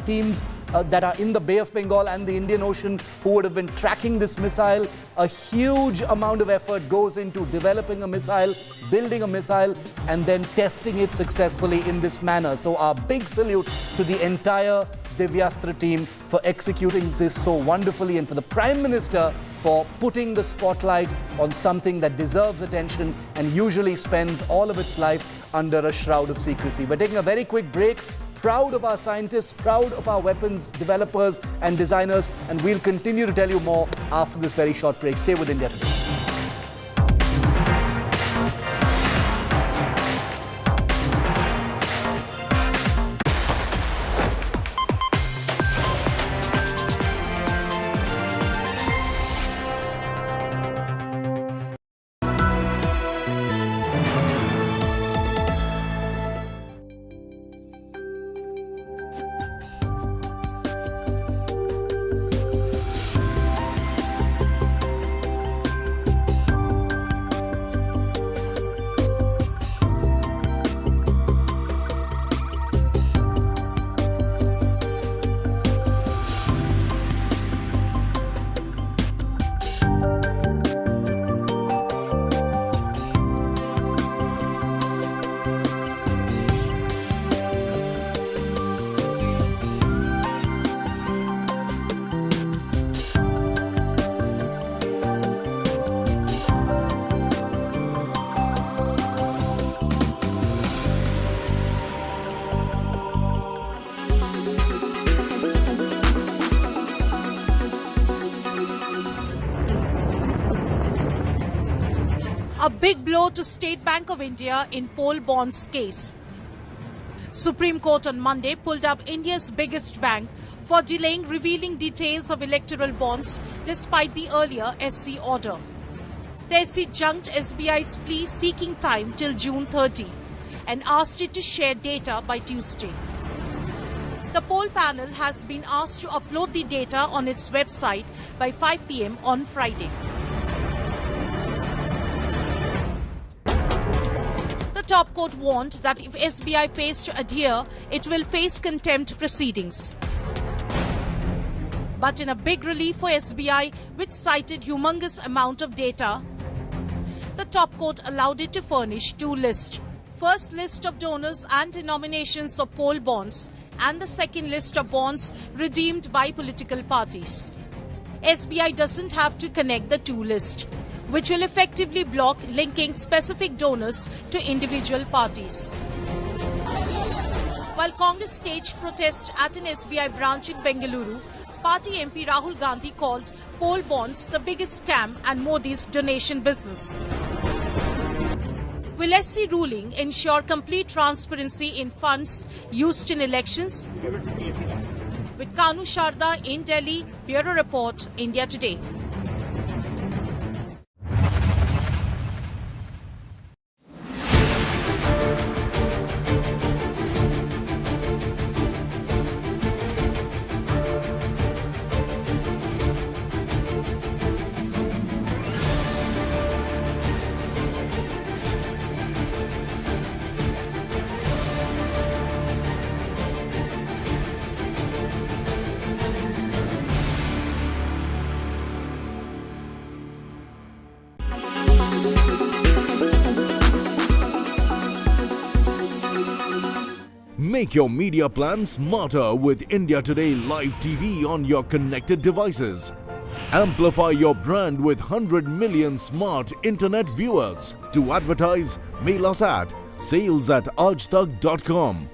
teams that are in the Bay of Bengal and the Indian Ocean who would have been tracking this missile. A huge amount of effort goes into developing a missile, building a missile, and then testing it successfully in this manner. So our big salute to the entire Divyastra team for executing this so wonderfully, and for the Prime Minister for putting the spotlight on something that deserves attention and usually spends all of its life under a shroud of secrecy. We're taking a very quick break. Proud of our scientists, proud of our weapons developers and designers, and we'll continue to tell you more after this very short break. Stay with India Today. A big blow to State Bank of India in poll bonds case. Supreme Court on Monday pulled up India's biggest bank for delaying revealing details of electoral bonds despite the earlier SC order. The SC junked SBI's plea seeking time till June 30 and asked it to share data by Tuesday. The poll panel has been asked to upload the data on its website by 5 p.m. on Friday. The top court warned that if SBI fails to adhere, it will face contempt proceedings. But in a big relief for SBI, which cited humongous amount of data, the top court allowed it to furnish two lists. First list of donors and denominations of poll bonds, and the second list of bonds redeemed by political parties. SBI doesn't have to connect the two lists. which will effectively block linking specific donors to individual parties. While Congress staged protests at an SBI branch in Bengaluru, party MP Rahul Gandhi called poll bonds the biggest scam and Modi's donation business. Will SC ruling ensure complete transparency in funds used in elections? With Kanu Sharda in Delhi, Bureau Report, India Today. Make your media plan smarter with India Today Live TV on your connected devices. Amplify your brand with 100 million smart internet viewers. To advertise, mail us at sales@aajtak.com.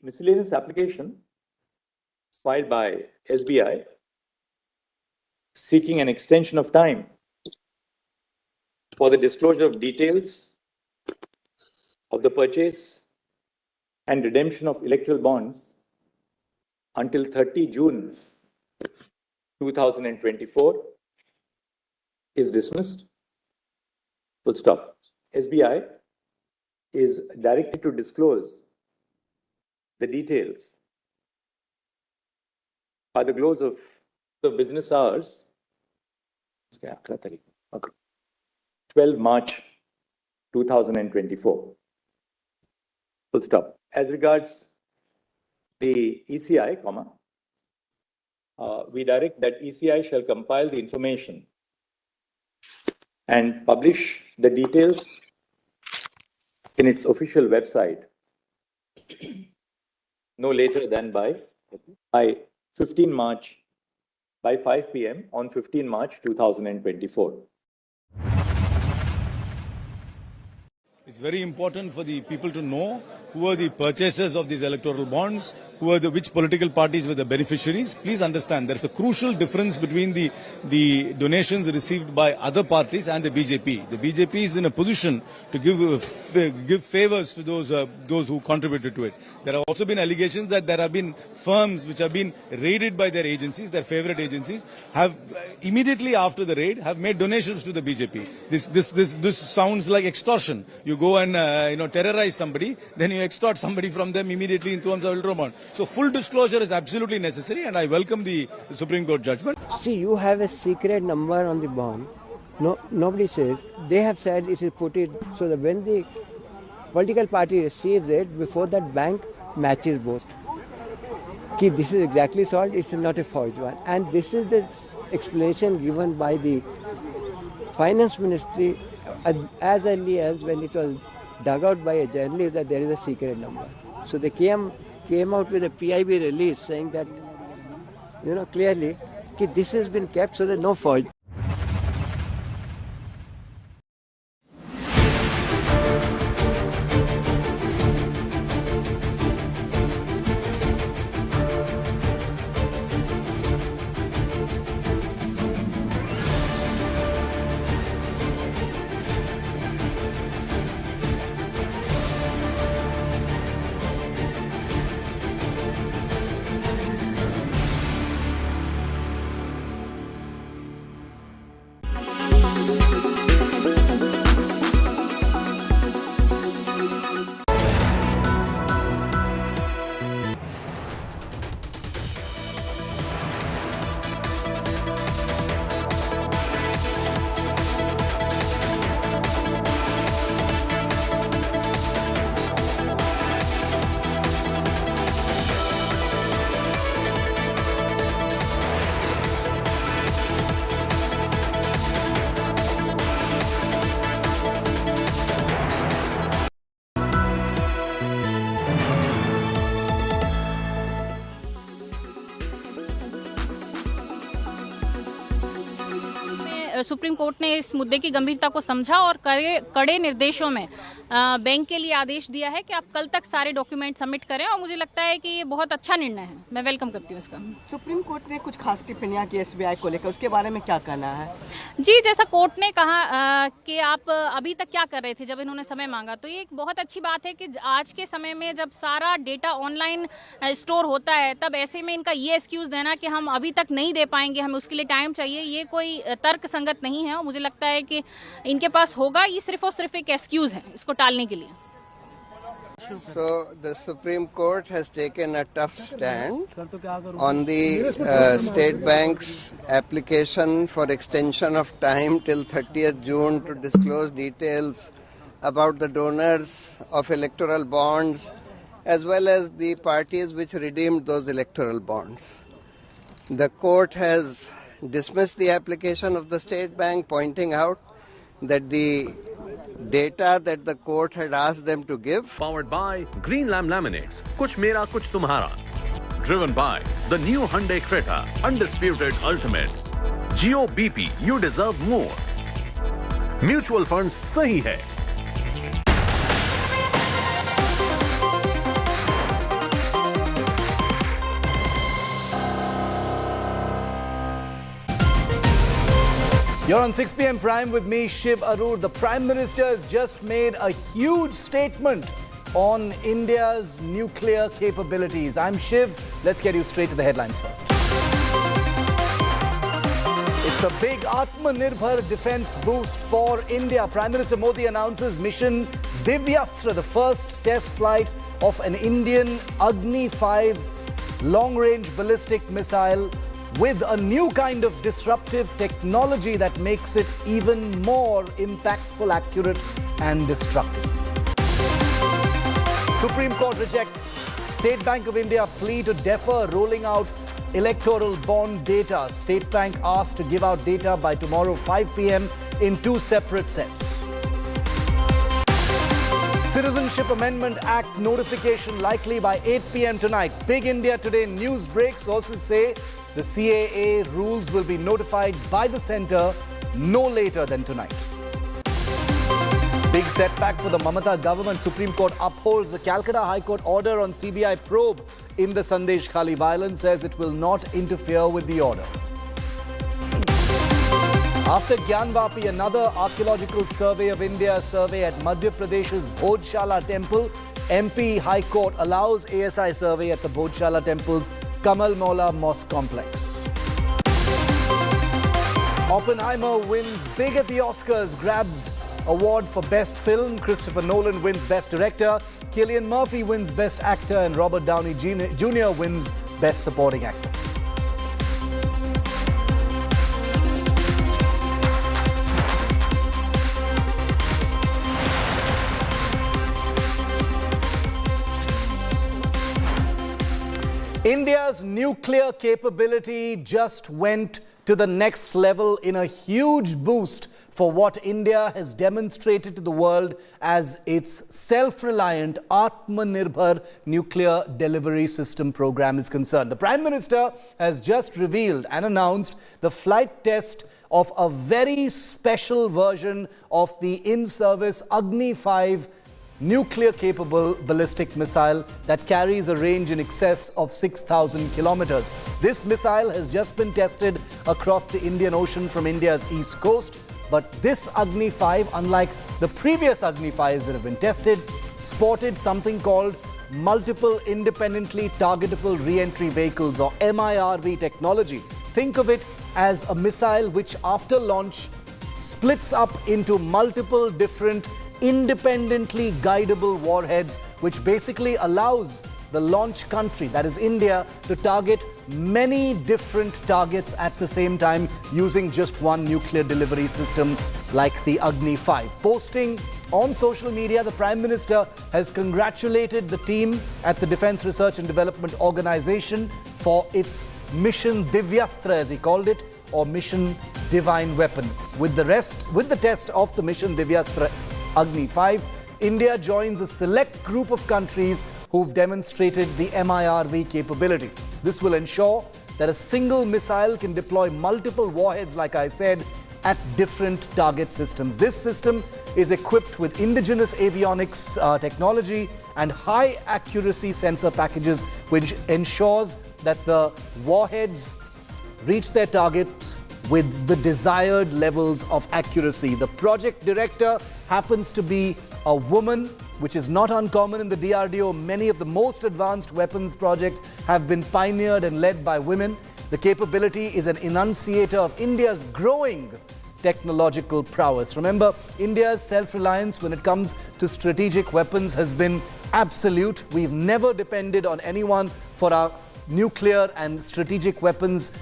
Miscellaneous application filed by SBI seeking an extension of time for the disclosure of details of the purchase and redemption of electoral bonds until 30 June 2024 is dismissed. Full stop. SBI is directed to disclose the details by the close of the business hours, 12 March 2024. Full stop. As regards the ECI, we direct that ECI shall compile the information and publish the details in its official website no later than by 15 March, by 5 p.m. on 15 March 2024. It's very important for the people to know who are the purchasers of these electoral bonds, which political parties were the beneficiaries. Please understand there's a crucial difference between the donations received by other parties and the BJP. The BJP is in a position to give favors to those who contributed to it. There have also been allegations that there have been firms which have been raided by their agencies, their favorite agencies, have immediately after the raid have made donations to the BJP. This sounds like extortion. You go and terrorize somebody, then you extort somebody from them immediately in terms of electoral bond. So full disclosure is absolutely necessary, and I welcome the Supreme Court judgment. See, you have a secret number on the bond. No, nobody says. They have said it is put it so that when the political party receives it, before that bank matches both. Okay, this is exactly solved. It's not a forged one, and this is the explanation given by the Finance Ministry as early as when it was dug out by a journalist that there is a secret number. So they came out with a PIB release saying that, clearly, this has been kept so that no forge. Supreme court ने इस मुद्दे की गंभीरता को समझा और कड़े निर्देशों में बैंक के लिए आदेश दिया है कि आप कल तक सारे डॉक्यूमेंट सबमिट करें, और मुझे लगता है कि ये बहुत अच्छा निर्णय है। मैं वेलकम करती हूँ इसका। सुप्रीम कोर्ट ने कुछ खास टिप्पणियां की SBI को लेकर, उसके बारे में क्या कहना है? जी, जैसा कोर्ट ने कहा कि आप अभी तक क्या कर रहे थे जब इन्होंने समय मांगा, तो ये एक बहुत अच्छी बात है कि आज के समय में जब सारा डेटा ऑनलाइन स्टोर होता है, तब ऐसे में इनका ये एक्सक्यूज देना कि हम अभी तक नहीं दे पाएंगे, हमें उसके लिए टाइम चाहिए, ये कोई तर्क संगत नहीं है। और मुझे लगता है कि इनके पास होगा, ये सिर्फ और सिर्फ एक एक्सक्यूज है इसको टालने के लिए। So the Supreme Court has taken a tough stand on the State Bank's application for extension of time till 30th June to disclose details about the donors of electoral bonds as well as the parties which redeemed those electoral bonds. The court has dismissed the application of the State Bank, pointing out that the data that the court had asked them to give. Powered by Green Lamb Laminates. Kuch Mera Kuch Tumhara. Driven by the new Hyundai Creta. Undisputed Ultimate. Jio BP. You deserve more. Mutual funds sahi hai. You're on 6 p.m. Prime with me, Shiv Aroor. The Prime Minister has just made a huge statement on India's nuclear capabilities. I'm Shiv. Let's get you straight to the headlines first. It's the big Atmanirbhar defense boost for India. Prime Minister Modi announces mission Divyastra, the first test flight of an Indian Agni 5 long-range ballistic missile with a new kind of disruptive technology that makes it even more impactful, accurate and destructive. Supreme Court rejects State Bank of India plea to defer rolling out electoral bond data. State Bank asked to give out data by tomorrow 5 p.m. in 2 separate sets. Citizenship Amendment Act notification likely by 8 p.m. tonight. Big India Today news break. Sources say the CAA rules will be notified by the centre no later than tonight. Big setback for the Mamata government. Supreme Court upholds the Calcutta High Court order on CBI probe in the Sandesh Khali violence, says it will not interfere with the order. After Gyanvapi, another archaeological survey of India survey at Madhya Pradesh's Bhojshala temple. MP High Court allows ASI survey at the Bhojshala temple's Kamal Mola Mosque complex. Oppenheimer wins big at the Oscars, grabs award for Best Film. Christopher Nolan wins Best Director. Cillian Murphy wins Best Actor, and Robert Downey Jr. wins Best Supporting Actor. India's nuclear capability just went to the next level in a huge boost for what India has demonstrated to the world as its self-reliant Atmanirbhar nuclear delivery system program is concerned. The Prime Minister has just revealed and announced the flight test of a very special version of the in-service Agni 5 nuclear-capable ballistic missile that carries a range in excess of 6,000 kilometers. This missile has just been tested across the Indian Ocean from India's east coast. But this Agni 5, unlike the previous Agni 5s that have been tested, sported something called Multiple Independently Targetable Re-Entry Vehicles, or MIRV technology. Think of it as a missile which, after launch, splits up into multiple different independently guidable warheads, which basically allows the launch country, that is India, to target many different targets at the same time using just one nuclear delivery system like the Agni 5. Posting on social media, the Prime Minister has congratulated the team at the Defence Research and Development Organization for its mission Divyastra, as he called it, or mission Divine Weapon. With the test of the mission Divyastra Agni 5, India joins a select group of countries who've demonstrated the MIRV capability. This will ensure that a single missile can deploy multiple warheads, like I said, at different target systems. This system is equipped with indigenous avionics technology and high accuracy sensor packages, which ensures that the warheads reach their targets with the desired levels of accuracy. The project director happens to be a woman, which is not uncommon in the DRDO. Many of the most advanced weapons projects have been pioneered and led by women. The capability is an enunciator of India's growing technological prowess. Remember, India's self-reliance when it comes to strategic weapons has been absolute. We've never depended on anyone for our nuclear and strategic weapons